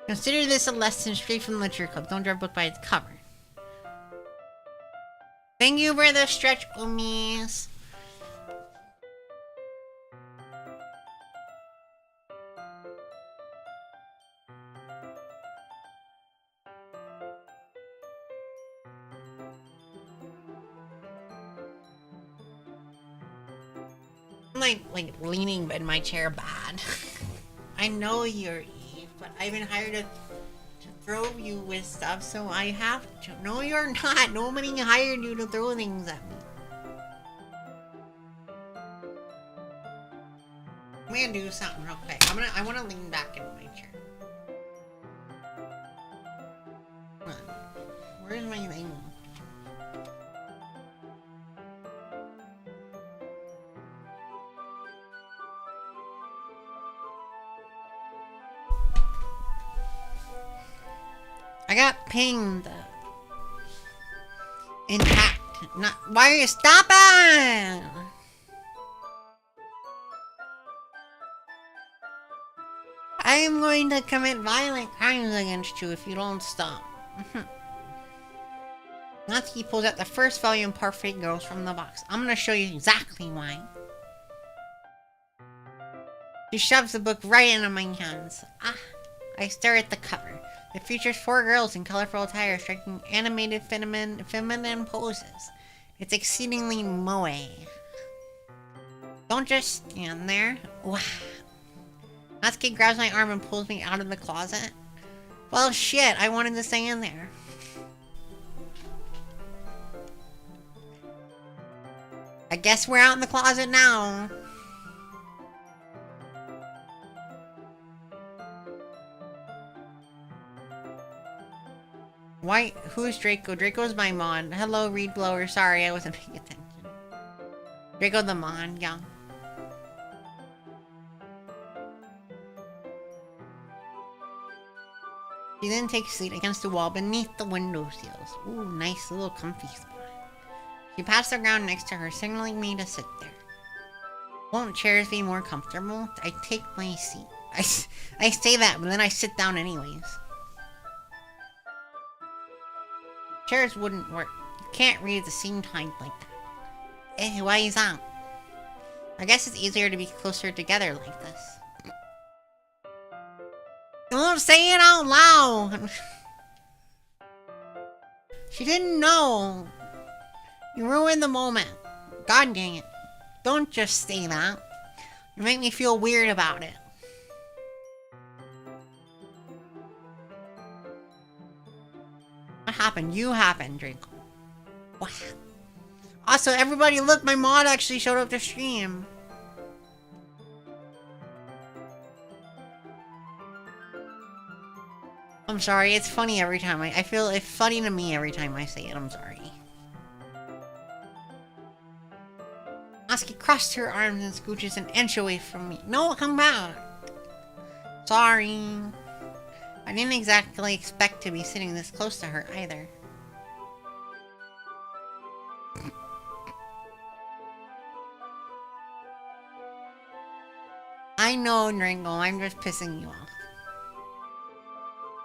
S1: Consider this a lesson straight from the Literature Club. Don't judge a book by its cover. Thank you for the stretch, Umis. I'm like leaning in my chair bad. I know you're Eve, but I've been hired to throw you with stuff, so I have to. No, you're not. Nobody hired you to throw things at me. I'm gonna do something real quick. I wanna lean back in my chair. Come on. Where's my thing? I got pinged. Intact. Not. Why are you stopping? I am going to commit violent crimes against you if you don't stop. Natsuki pulls out the first volume Parfait Girls from the box. I'm gonna show you exactly why. She shoves the book right into my hands. I stare at the cover. It features 4 girls in colorful attire striking animated feminine poses. It's exceedingly moe. Don't just stand there. Wow. Natsuki grabs my arm and pulls me out of the closet. Well, shit, I wanted to stay in there. I guess we're out in the closet now. Why? Who's Draco? Draco's my mod. Hello, Reed Blower. Sorry, I wasn't paying attention. Draco the mod, yeah. She then takes a seat against the wall beneath the window sills. Ooh, nice little comfy spot. She pats the ground next to her, signaling me to sit there. Won't chairs be more comfortable? I take my seat. I say that, but then I sit down anyways. Chairs wouldn't work. You can't read at the same time like that. Why is that? I guess it's easier to be closer together like this. Don't say it out loud! She didn't know. You ruined the moment. God dang it. Don't just say that. You make me feel weird about it. What happened? You happened, Draco. Wow. Also, everybody look, my mod actually showed up to stream. I'm sorry, it's funny every time. I feel it's funny to me every time I say it. I'm sorry. Natsuki crossed her arms and scooches an inch away from me. No, come back. Sorry. I didn't exactly expect to be sitting this close to her either. I know, Draco, I'm just pissing you off.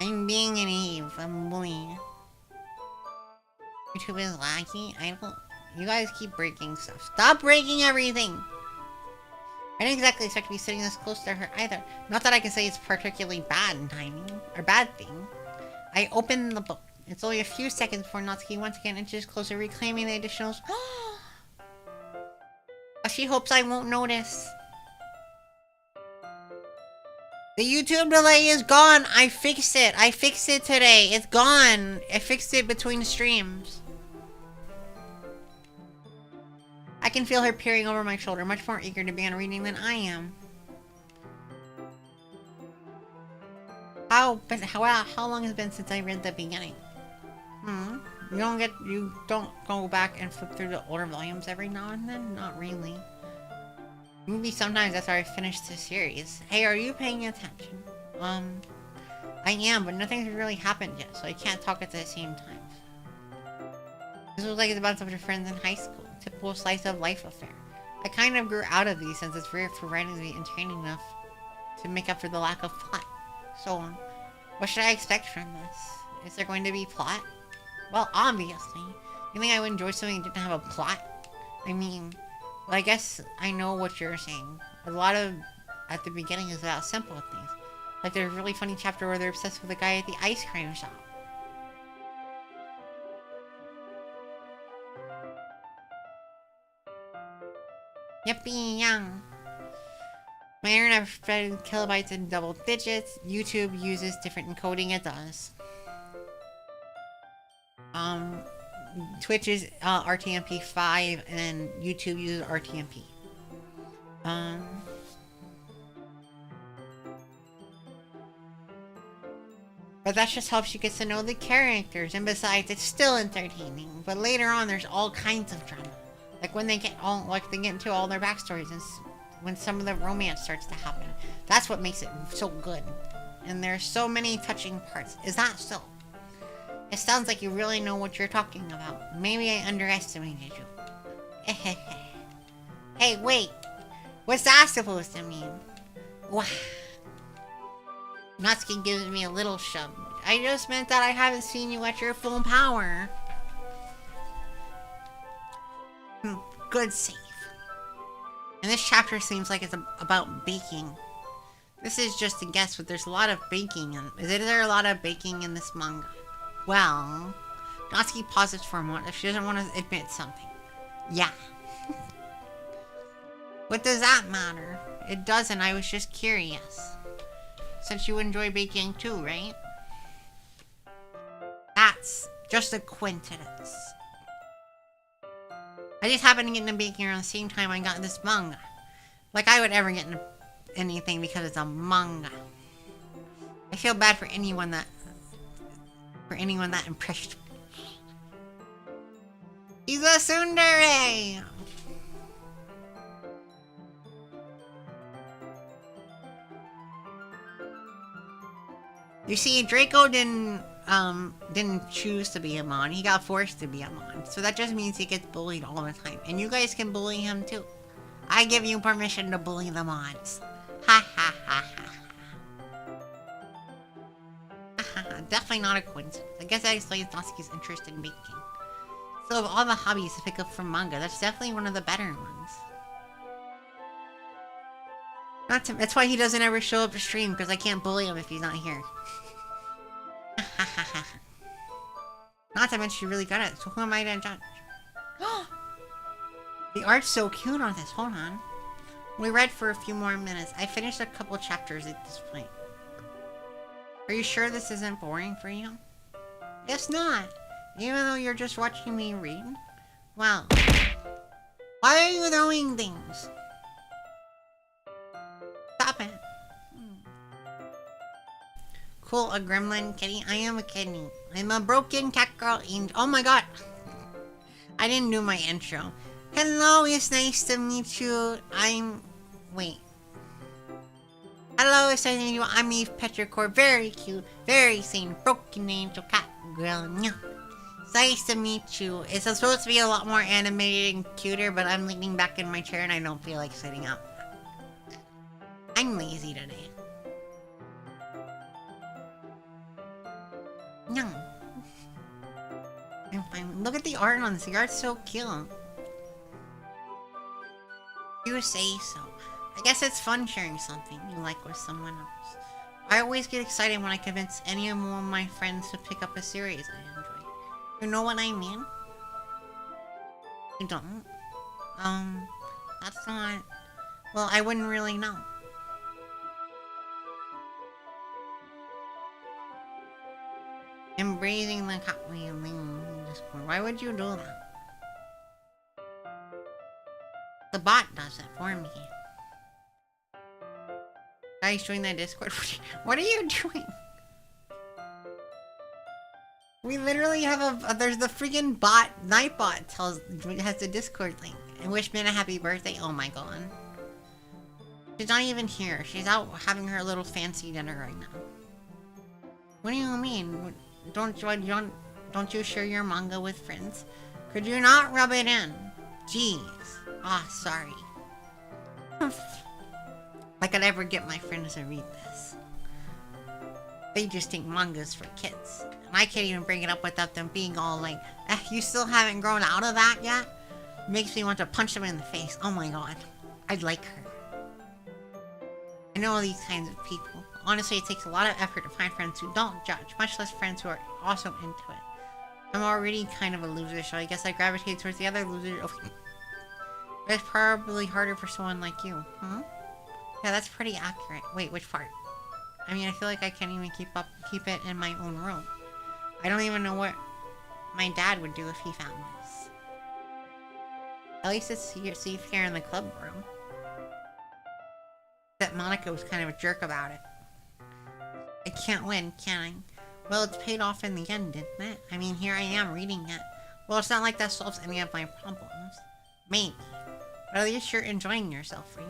S1: I'm being an Eve, I'm bullying. YouTube is laggy. You guys keep breaking stuff. Stop breaking everything! I didn't exactly expect to be sitting this close to her either. Not that I can say it's particularly bad in timing, or bad thing. I opened the book. It's only a few seconds before Natsuki once again inches closer, reclaiming the additionals. She hopes I won't notice. The YouTube delay is gone. I fixed it. I fixed it today. It's gone. I fixed it between streams. I can feel her peering over my shoulder, much more eager to begin reading than I am. How long has it been since I read the beginning? You don't go back and flip through the older volumes every now and then? Not really. Maybe sometimes after I finish the series. Hey, are you paying attention? I am, but nothing's really happened yet, so I can't talk at the same time. This was like a bunch of your friends in high school. Typical slice of life affair. I kind of grew out of these since it's rare for writing to be entertaining enough to make up for the lack of plot. So, what should I expect from this? Is there going to be plot? Well, obviously. You think I would enjoy something that didn't have a plot? I mean, well, I guess I know what you're saying. A lot of, at the beginning, is about simple things. Like there's a really funny chapter where they're obsessed with the guy at the ice cream shop. Yippee young. My internet spread kilobytes in double digits. YouTube uses different encoding, it does. Twitch is RTMP 5 and YouTube uses RTMP. But that just helps you get to know the characters, and besides, it's still entertaining. But later on, there's all kinds of drama. Like when they get into all their backstories, and when some of the romance starts to happen. That's what makes it so good. And there's so many touching parts. Is that so? It sounds like you really know what you're talking about. Maybe I underestimated you. Hey, wait. What's that supposed to mean? Wow. Natsuki gives me a little shove. I just meant that I haven't seen you at your full power. Good save. And this chapter seems like it's about baking. This is just a guess, but there's a lot of baking. Is there a lot of baking in this manga? Well, Natsuki pauses for a moment if she doesn't want to admit something. Yeah. What does that matter? It doesn't, I was just curious. Since you enjoy baking too, right? That's just a coincidence. I just happened to get into baking around the same time I got this manga. Like I would ever get into anything because it's a manga. I feel bad for anyone that impressed me. He's a tsundere! You see, Draco didn't choose to be a mon. He got forced to be a mon. So that just means he gets bullied all the time. And you guys can bully him too. I give you permission to bully the mons. Ha ha ha ha. Definitely not a coincidence. I guess that explains Natsuki's interest in baking. So of all the hobbies to pick up from manga, that's definitely one of the better ones. That's why he doesn't ever show up to stream, because I can't bully him if he's not here. Not to mention you're really good at it, so who am I to judge? The art's so cute on this, hold on. We read for a few more minutes. I finished a couple chapters at this point. Are you sure this isn't boring for you? It's not. Even though you're just watching me read? Well, why are you throwing things? Stop it. Cool, a gremlin kitty. I am a kitty. I'm a broken catgirl angel. Oh my god. I didn't do my intro. Hello, it's nice to meet you. Wait. Hello, it's nice to meet you. I'm Eve Petrichor. Very cute. Very sane. Broken angel catgirl Nya. It's nice to meet you. It's supposed to be a lot more animated and cuter, but I'm leaning back in my chair and I don't feel like sitting up. I'm lazy today. No. I'm fine. Look at the art on this. The art's so cute. You say so. I guess it's fun sharing something you like with someone else. I always get excited when I convince any of my friends to pick up a series I enjoy. You know what I mean? You don't? That's not... Well, I wouldn't really know. Embracing the catwheeling Discord. Why would you do that? The bot does it for me. Guys, join that Discord. What are you doing? We literally have there's the freaking bot, Nightbot has the Discord link. And wish Min a happy birthday. Oh my god. She's not even here. She's out having her little fancy dinner right now. What do you mean? Don't you share your manga with friends? Could you not rub it in? Jeez. Ah, sorry. Like I'd ever get my friends to read this. They just think manga's for kids. And I can't even bring it up without them being all like, you still haven't grown out of that yet? Makes me want to punch them in the face. Oh my god. I'd like her. I know these kinds of people. Honestly, it takes a lot of effort to find friends who don't judge, much less friends who are also into it. I'm already kind of a loser, so I guess I gravitate towards the other losers. Okay. But it's probably harder for someone like you, huh? Yeah, that's pretty accurate. Wait, which part? I mean, I feel like I can't even keep it in my own room. I don't even know what my dad would do if he found this. At least it's safe here in the club room. That Monica was kind of a jerk about it. I can't win, can I? Well, it's paid off in the end, didn't it? I mean, here I am reading it. Well, it's not like that solves any of my problems. Maybe. But at least you're enjoying yourself, right?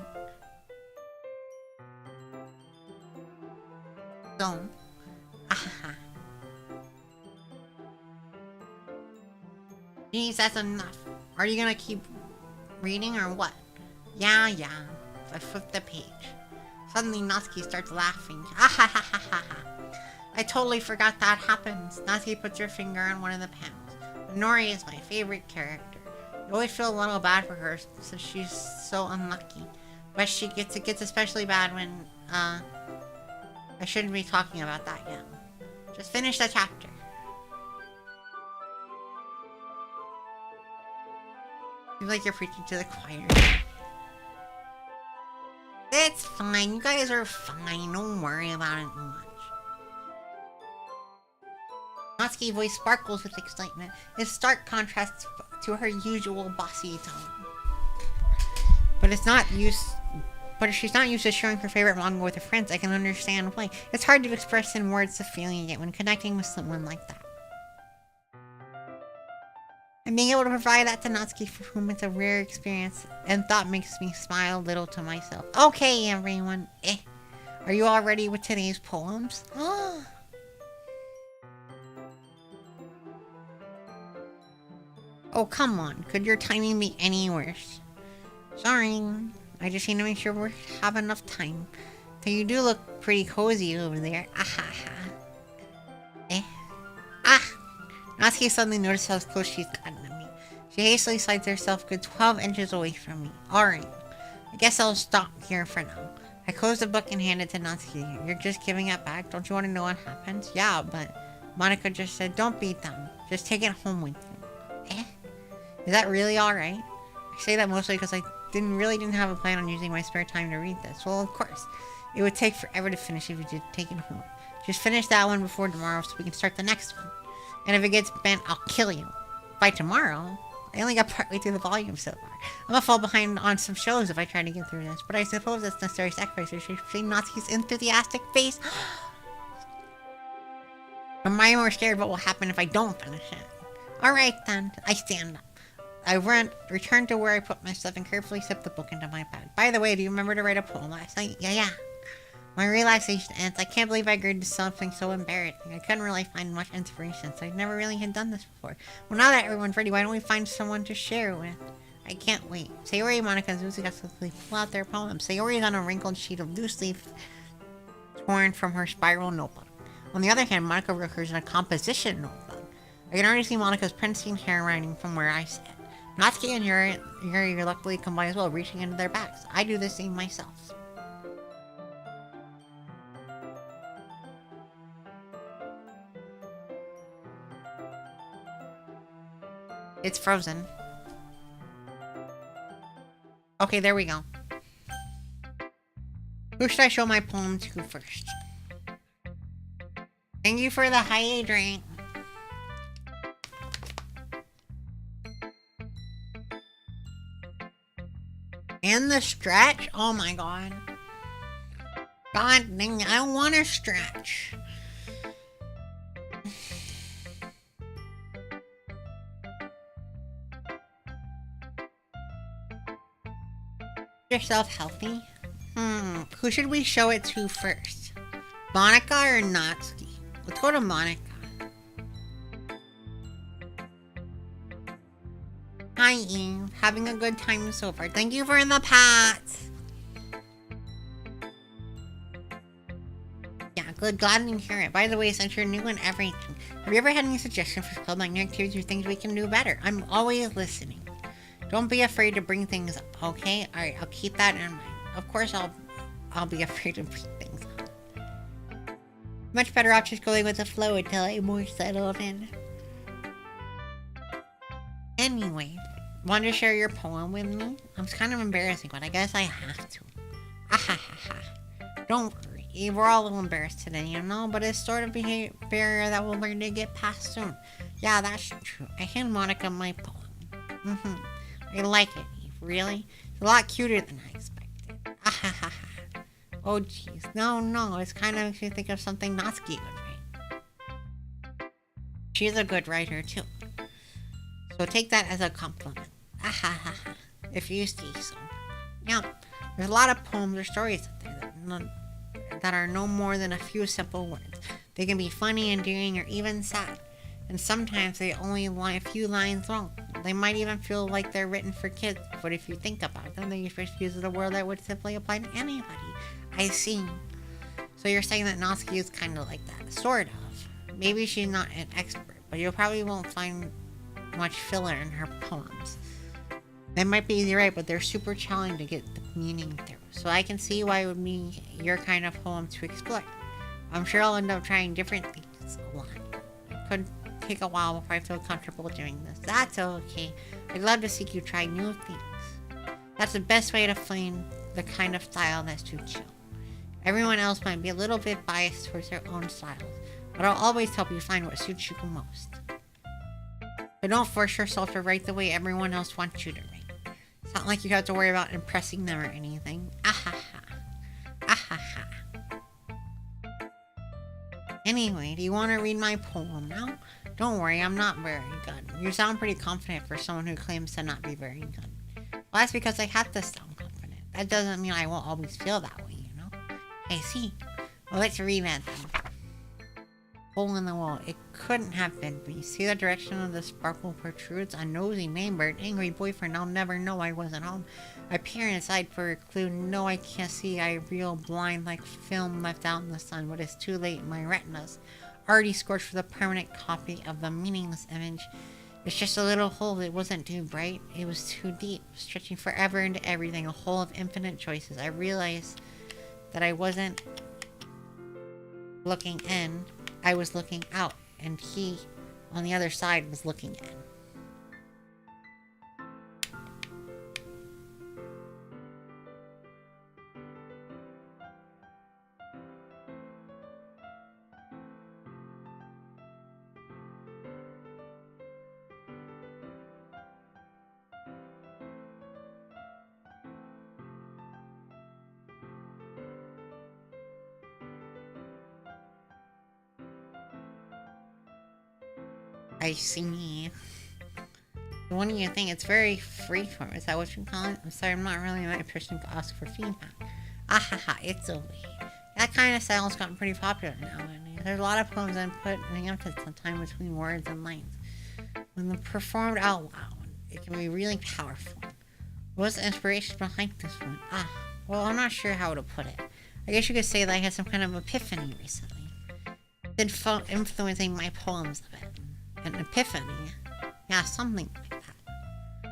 S1: So. Jeez, that's enough. Are you gonna keep reading or what? Yeah. I flip the page. Suddenly, Natsuki starts laughing. I totally forgot that happens. Natsuki puts her finger on one of the panels. Nori is my favorite character. You always feel a little bad for her since she's so unlucky. But it gets especially bad when, I shouldn't be talking about that yet. Just finish the chapter. Seems like you're preaching to the choir. It's fine. You guys are fine. Don't worry about it much. Natsuki's voice sparkles with excitement. In stark contrast to her usual bossy tone. But if she's not used to sharing her favorite manga with her friends, I can understand why. It's hard to express in words the feeling you get when connecting with someone like that. And being able to provide that to Natsuki, for whom it's a rare experience and thought, makes me smile a little to myself. Okay, everyone. Are you all ready with today's poems? Oh, come on. Could your timing be any worse? Sorry. I just need to make sure we have enough time. So you do look pretty cozy over there. Natsuki suddenly noticed how close she's gotten to me. She hastily slides herself a good 12 inches away from me. Alright. I guess I'll stop here for now. I closed the book and handed it to Natsuki. You're just giving it back? Don't you want to know what happens? Yeah, but Monica just said, don't beat them. Just take it home with you. Is that really alright? I say that mostly because I didn't have a plan on using my spare time to read this. Well, of course. It would take forever to finish if you did take it home. Just finish that one before tomorrow so we can start the next one. And if it gets bent, I'll kill you. By tomorrow? I only got partway through the volume so far. I'm gonna fall behind on some shows if I try to get through this, but I suppose that's necessary sacrifice. You should see Natsuki's enthusiastic face. I'm more scared what will happen if I don't finish it. Alright then, I stand up. I return to where I put my stuff and carefully slip the book into my bag. By the way, do you remember to write a poem last night? Yeah. My relaxation ends. I can't believe I agreed to something so embarrassing. I couldn't really find much inspiration, so I never really had done this before. Well, now that everyone's ready, why don't we find someone to share with? I can't wait. Sayori, Monica, and enthusiastically pull out their poems. Sayori is on a wrinkled sheet of loose leaf torn from her spiral notebook. On the other hand, Monica works in a composition notebook. I can already see Monica's printing handwriting from where I sit. Natsuki and Yuri reluctantly combine as well, reaching into their bags. I do the same myself. It's frozen. Okay, there we go. Who should I show my poem to first? Thank you for the hydrant. And the stretch? Oh my god. God dang it, I want to stretch. Yourself healthy? Who should we show it to first? Monica or Natsuki? Let's go to Monica. Hi Eve, having a good time so far. Thank you for the pats. good. Glad to hear it. By the way, since you're new and everything, have you ever had any suggestions for club night activities or things we can do better? I'm always listening. Don't be afraid to bring things up, okay? Alright, I'll keep that in mind. Of course, I'll be afraid to bring things up. Much better off just going with the flow until I'm more settled in. Anyway, want to share your poem with me? It's kind of embarrassing, but I guess I have to. Don't worry, we're all a little embarrassed today, you know, but it's sort of behavior that we'll learn to get past soon. Yeah, that's true. I hand Monica my poem. I like it, Eve, really? It's a lot cuter than I expected. Oh, jeez. No, it's kind of makes me think of something Natsuki would write. She's a good writer, too. So take that as a compliment. If you see so. Now, there's a lot of poems or stories out there that are no more than a few simple words. They can be funny, endearing, or even sad. And sometimes they only lie a few lines long. They might even feel like they're written for kids, but if you think about them, they use a word that would simply apply to anybody. I see. So you're saying that Natsuki is kind of like that. Sort of. Maybe she's not an expert, but you probably won't find much filler in her poems. They might be easy, right, but they're super challenging to get the meaning through. So I can see why it would be your kind of poem to explore. I'm sure I'll end up trying different things a lot. It could take a while before I feel comfortable doing this. That's okay. I'd love to see you try new things. That's the best way to find the kind of style that's too chill. Everyone else might be a little bit biased towards their own styles, but I'll always help you find what suits you the most. But don't force yourself to write the way everyone else wants you to write. It's not like you have to worry about impressing them or anything. Anyway, do you want to read my poem now? Don't worry, I'm not very good. You sound pretty confident for someone who claims to not be very good. Well, that's because I have to sound confident. That doesn't mean I won't always feel that way, you know? I see. Well, let's read it then. Hole in the wall. It couldn't have been me. See the direction of the sparkle protrudes? A nosy neighbor, an angry boyfriend. I'll never know I wasn't home. I peer inside for a clue. No, I can't see. I reel blind like film left out in the sun. But it's too late. My retinas already scorched with a permanent copy of the meaningless image. It's just a little hole. It wasn't too bright. It was too deep, stretching forever into everything. A hole of infinite choices. I realized that I wasn't looking in. I was looking out, and he, on the other side, was looking in. I see. What do you think? It's very freeform. Is that what you call it? I'm sorry, I'm not really the right person to ask for feedback. It's okay. That kind of style's gotten pretty popular nowadays. There's a lot of poems that put an emphasis on time between words and lines. When they're performed out loud, it can be really powerful. What's the inspiration behind this one? Well, I'm not sure how to put it. I guess you could say that I had some kind of epiphany recently. It's been influencing my poems a bit. An epiphany. Yeah, something like that.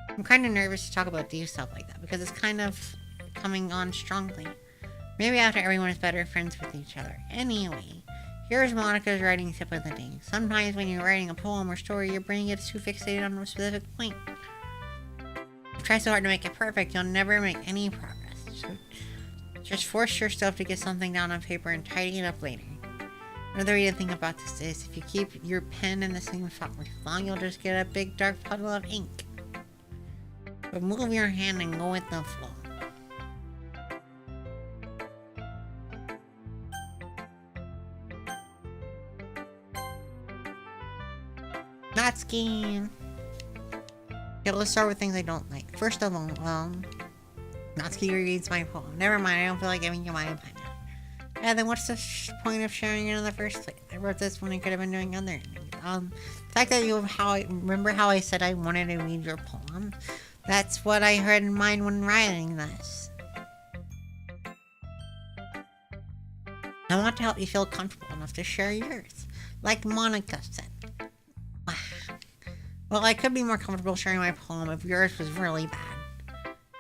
S1: I'm kind of nervous to talk about deep stuff like that because it's kind of coming on strongly. Maybe after everyone is better friends with each other. Anyway, here's Monica's writing tip of the day. Sometimes when you're writing a poem or story, your brain gets too fixated on a specific point. If you try so hard to make it perfect, you'll never make any progress. So just force yourself to get something down on paper and tidy it up later. Another way to think about this is, if you keep your pen in the same spot for too long, you'll just get a big dark puddle of ink. But move your hand and go with the flow. Natsuki! Okay, let's start with things I don't like. First of all, Natsuki reads my poem. Never mind, I don't feel like giving you my opinion. Yeah, then what's the point of sharing it in the first place? I wrote this when I could have been doing other things. The fact that remember how I said I wanted to read your poem? That's what I had in mind when writing this. I want to help you feel comfortable enough to share yours. Like Monica said. Well, I could be more comfortable sharing my poem if yours was really bad.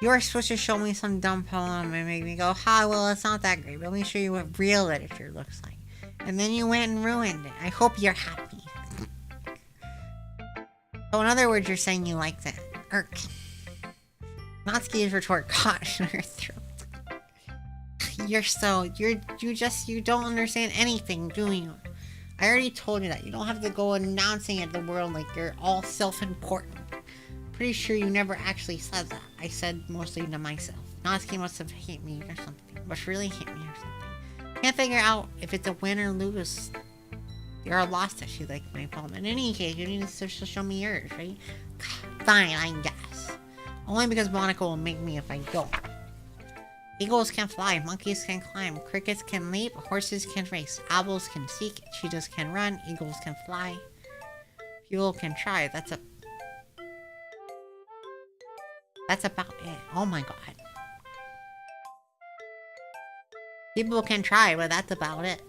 S1: You were supposed to show me some dumb poem and make me go, ha, well, it's not that great, but let me show you what real literature looks like. And then you went and ruined it. I hope you're happy. So in other words, you're saying you like that. Natsuki's retort caught in her throat. You don't understand anything, do you? I already told you that. You don't have to go announcing it to the world like you're all self-important. Pretty sure you never actually said that. I said mostly to myself. Natsuki must have hate me or something. Must really hate me or something. Can't figure out if it's a win or lose. You're a loss that she liked my poem. In any case, you need to show me yours, right? Fine, I guess. Only because Monica will make me if I don't. Eagles can fly, monkeys can climb, crickets can leap, horses can race, owls can seek, cheetahs can run, eagles can fly. People can try. That's about it. Oh my god. People can try, but that's about it.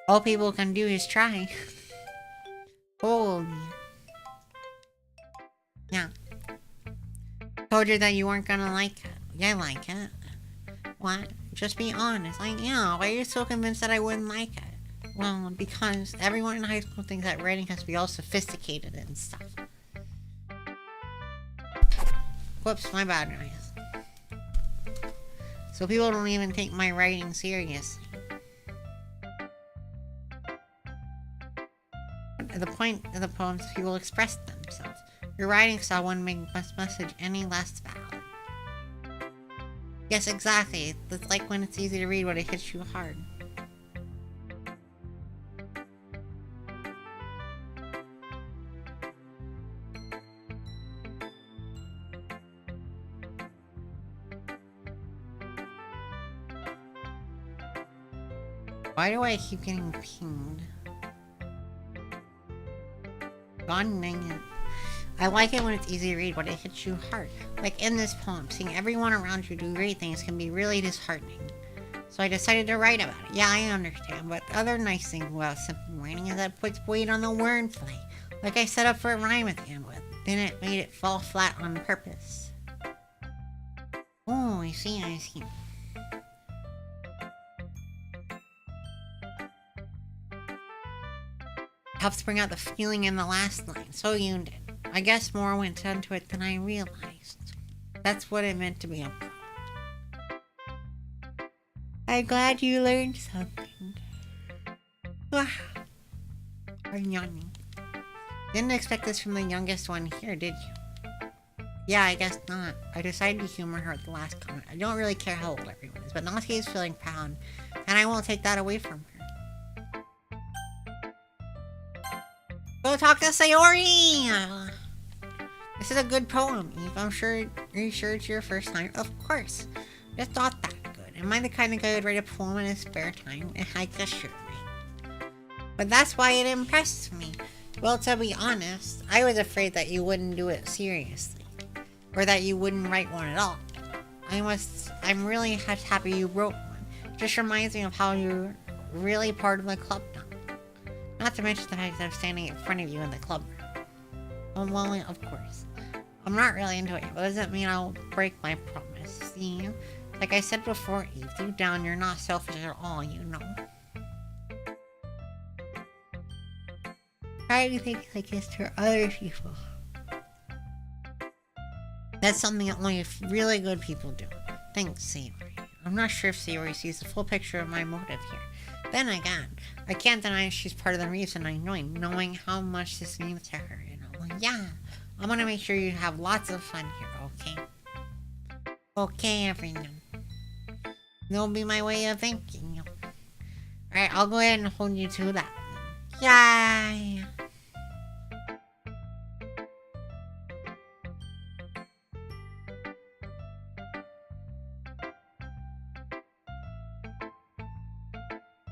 S1: All people can do is try. Holy. Yeah. Told you that you weren't gonna like it. Yeah, I like it. What? Just be honest. Like, yeah, why are you so convinced that I wouldn't like it? Well, because everyone in high school thinks that writing has to be all sophisticated and stuff. Whoops, my bad, guys. So people don't even take my writing seriously. The point of the poems is people express themselves. Your writing style wouldn't make this message any less valid. Yes, exactly. It's like when it's easy to read, but it hits you hard. Why do I keep getting pinged? God dang it. I like it when it's easy to read, but it hits you hard. Like in this poem, seeing everyone around you do great things can be really disheartening. So I decided to write about it. Yeah, I understand, but the other nice thing about simple writing is that it puts weight on the wordplay. Like I set up for a rhyme at the end with. Then it made it fall flat on purpose. Oh, I see. Helps bring out the feeling in the last line. So you did. I guess more went into it than I realized. That's what it meant to be a poem. I'm glad you learned something. I'm yawning. Didn't expect this from the youngest one here, did you? Yeah, I guess not. I decided to humor her at the last comment. I don't really care how old everyone is, but Natsuki is feeling proud, and I won't take that away from her. Go talk to Sayori! This is a good poem, Eve. Are you sure it's your first time? Of course. Just thought that good. Am I the kind of guy who'd write a poem in his spare time? I guess you're right. But that's why it impressed me. Well, to be honest, I was afraid that you wouldn't do it seriously. Or that you wouldn't write one at all. I'm really happy you wrote one. It just reminds me of how you're really part of the club now. Not to mention the fact that I'm standing in front of you in the club room. Oh, well, of course. I'm not really into it, but doesn't mean I'll break my promise. See? Like I said before, Eve, deep down, you're not selfish at all, you know. Try to think like this to other people. That's something that only really good people do. Thanks, Sayori. I'm not sure if Sayori sees the full picture of my motive here. Then again, I can't deny she's part of the reason I joined, knowing how much this means to her, you know. Yeah, I'm gonna make sure you have lots of fun here, okay? Okay, everyone. That'll be my way of thinking. Alright, I'll go ahead and hold you to that. Yay!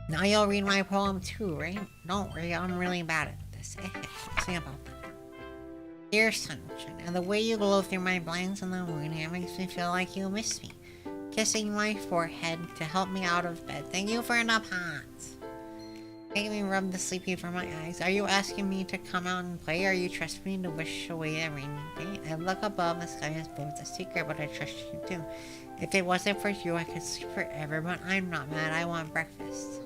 S1: Now you'll read my poem too, right? Don't worry, I'm really bad at this. See about that. Dear sunshine, and the way you glow through my blinds in the morning, it makes me feel like you miss me. Kissing my forehead to help me out of bed. Thank you for the pots. Making me rub the sleepy from my eyes. Are you asking me to come out and play? Or are you trusting me to wish away the rainy day? I look above, the sky is blue. It's a secret, but I trust you too. If it wasn't for you, I could sleep forever, but I'm not mad. I want breakfast.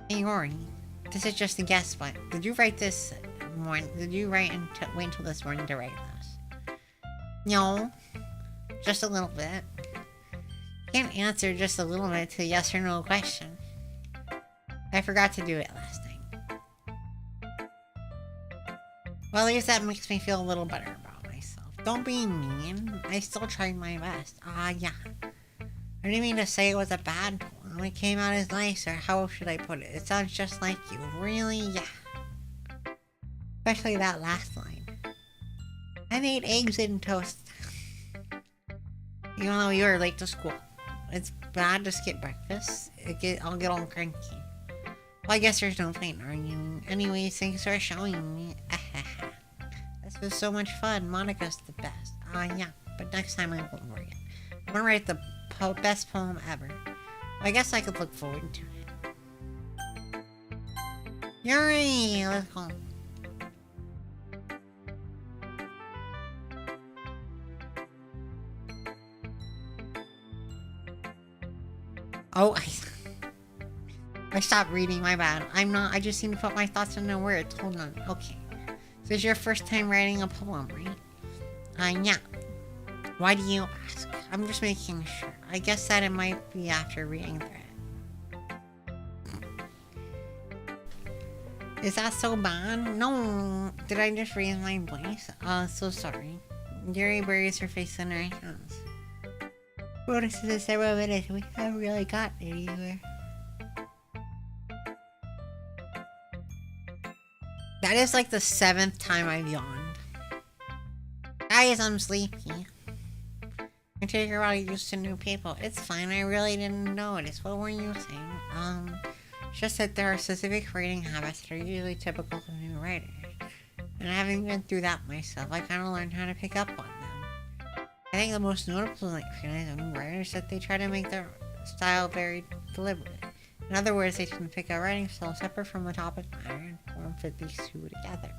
S1: Hey, Yuri. This is just a guess, but did you write this morning? Did you write and wait until this morning to write this? No. Just a little bit. You can't answer just a little bit to a yes or no question. I forgot to do it last night. Well, at least that makes me feel a little better about myself. Don't be mean. I still tried my best. Yeah. I didn't mean to say it was a bad poem. It came out as nice, or how should I put it? It sounds just like you. Really? Yeah. Especially that last line. I made eggs and toast. Even though you were late to school. It's bad to skip breakfast. I'll get all cranky. Well, I guess there's no point in arguing. Anyways, thanks for showing me. This was so much fun. Monica's the best. Yeah. But next time I won't worry. I'm gonna write the best poem ever. Well, I guess I could look forward to it. Yuri! Let's go. Oh, I stopped reading, my bad. I just need to put my thoughts into words. Hold on. Okay. This is your first time writing a poem, right? Yeah. Why do you ask? I'm just making sure. I guess that it might be after reading through it. Is that so bad? No. Did I just raise my voice? So sorry. Yuri buries her face in her hands. Well, this is several minutes. We haven't really gotten anywhere. That is like the 7th time I've yawned. Guys, I'm sleepy. I take a while to get used to new people. It's fine, I really didn't notice. What were you saying? It's just that there are specific writing habits that are usually typical of new writers. And having been through that myself, I kind of learned how to pick up on them. I think the most notable experience of new writers is that they try to make their style very deliberate. In other words, they can pick a writing style separate from the topic matter and form fit these two together.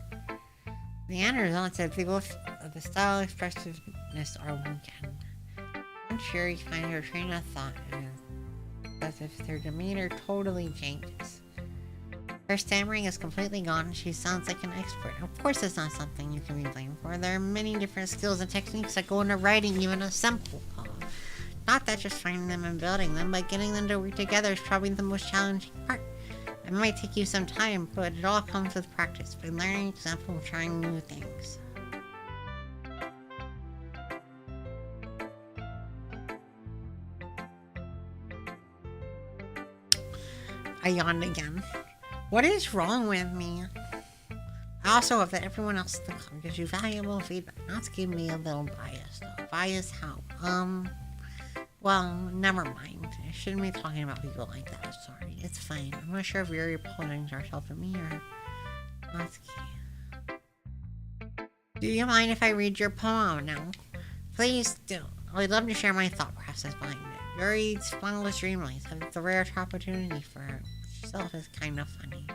S1: The end result is that both the style expressiveness are weakened. Once Yuri finds her train of thought, it's as if their demeanor totally changes. Her stammering is completely gone. She sounds like an expert. Of course it's not something you can be blamed for. There are many different skills and techniques that go into writing even a simple poem. Not that just finding them and building them, but getting them to work together is probably the most challenging part. It might take you some time, but it all comes with practice, by learning, example, trying new things. I yawned again. What is wrong with me? I also hope that everyone else in the club gives you valuable feedback, not to give me a little bias, though. Bias how? Well, never mind. I shouldn't be talking about people like that. Sorry. It's fine. I'm not sure if you're apologizing herself to me or not. Do you mind if I read your poem now? Please do. I'd love to share my thought process behind it. Yuri's flawless dream life. It's a rare opportunity for her. Herself is kind of funny.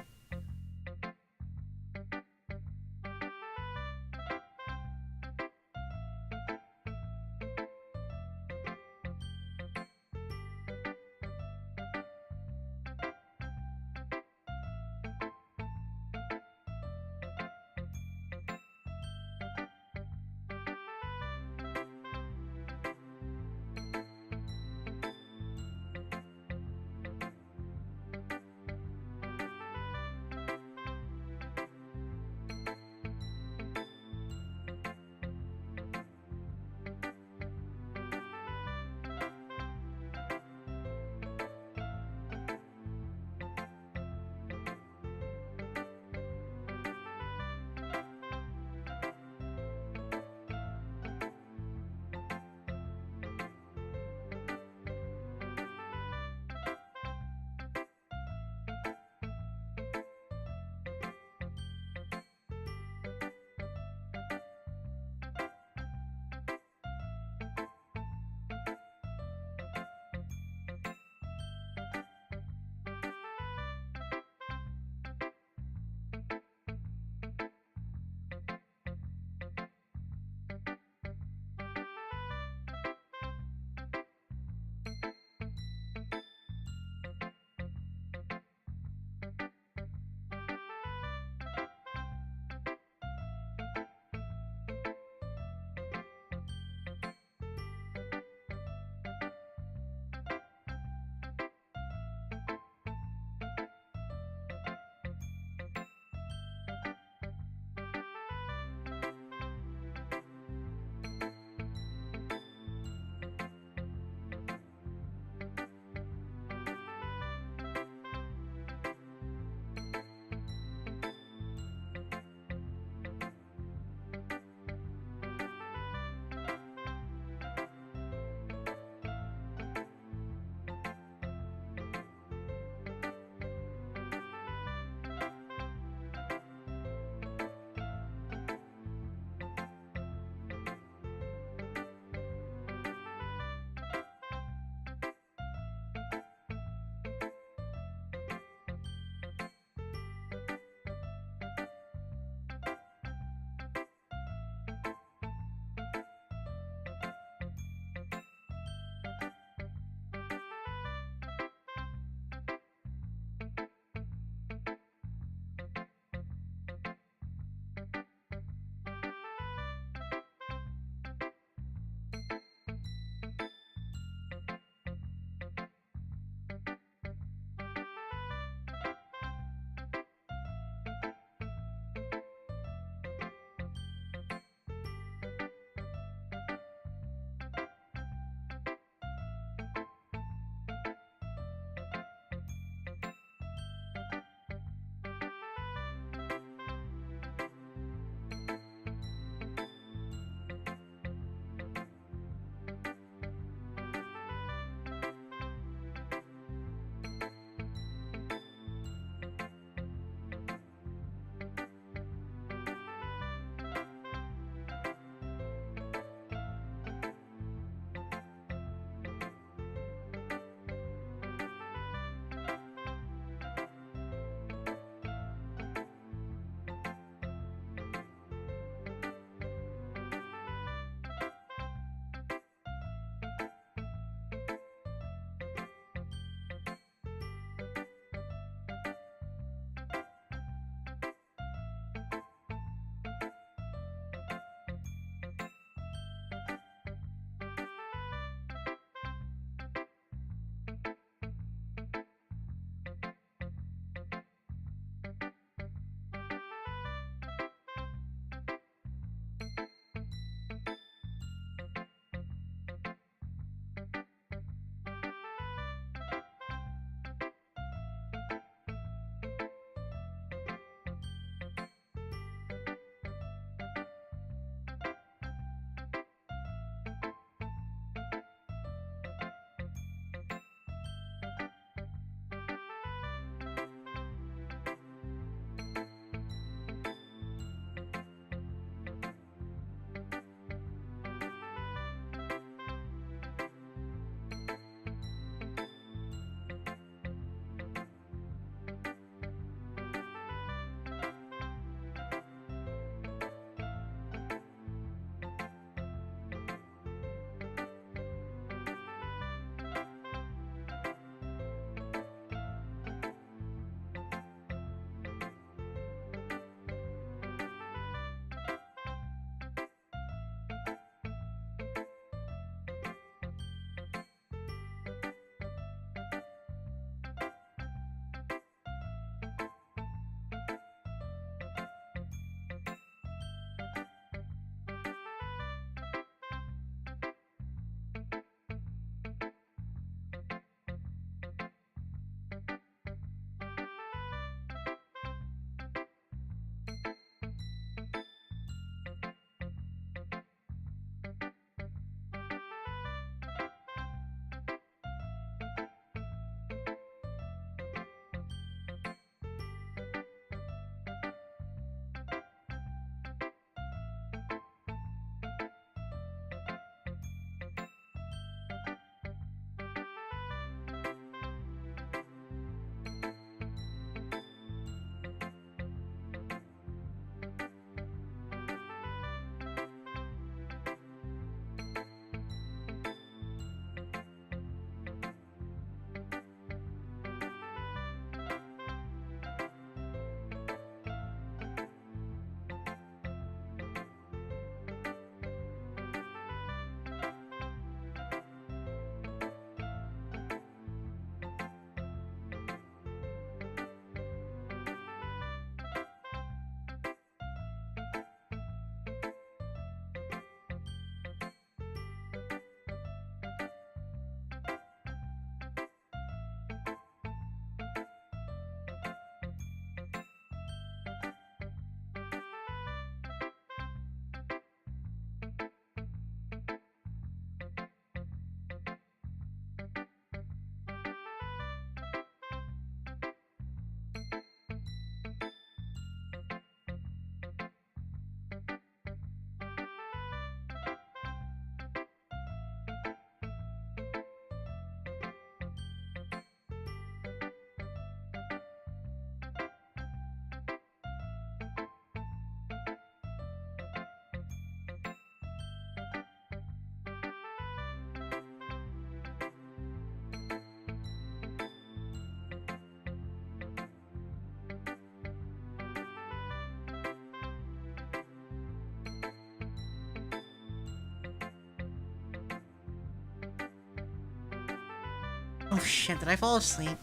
S1: Oh shit, did I fall asleep?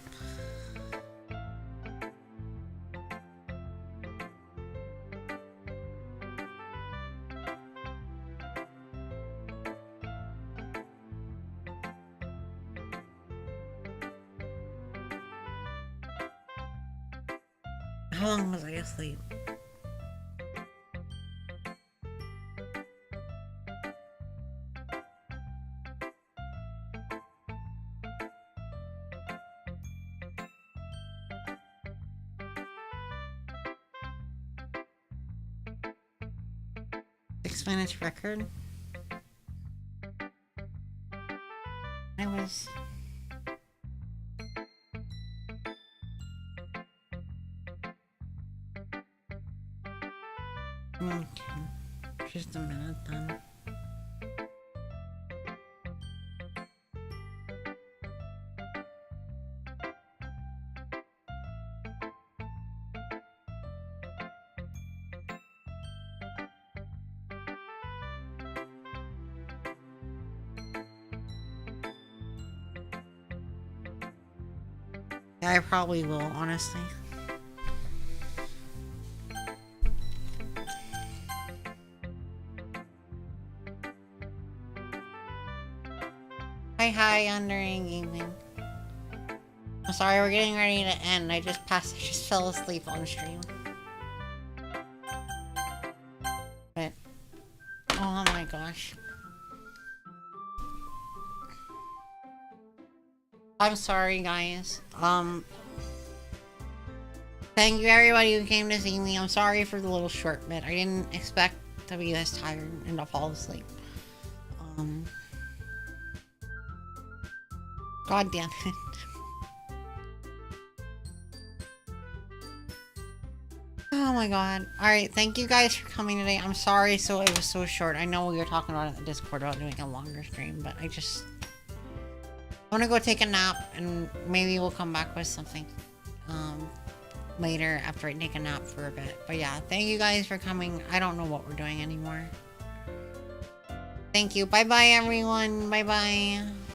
S1: How long was I asleep? Minutes record. I was okay. Just a minute then. Yeah, I probably will, honestly. Hi, Undering Gaming. I'm sorry, we're getting ready to end. I just fell asleep on stream. But, oh my gosh. I'm sorry, guys. Thank you everybody who came to see me. I'm sorry for the little short bit. I didn't expect to be this tired and to fall asleep. God damn it. Oh my god. Alright, thank you guys for coming today. I'm sorry it was so short. I know we were talking about it in the Discord about doing a longer stream, but I'm gonna go take a nap and maybe we'll come back with something later after I take a nap for a bit. But yeah, thank you guys for coming. I don't know what we're doing anymore. Thank you. Bye bye everyone. Bye bye.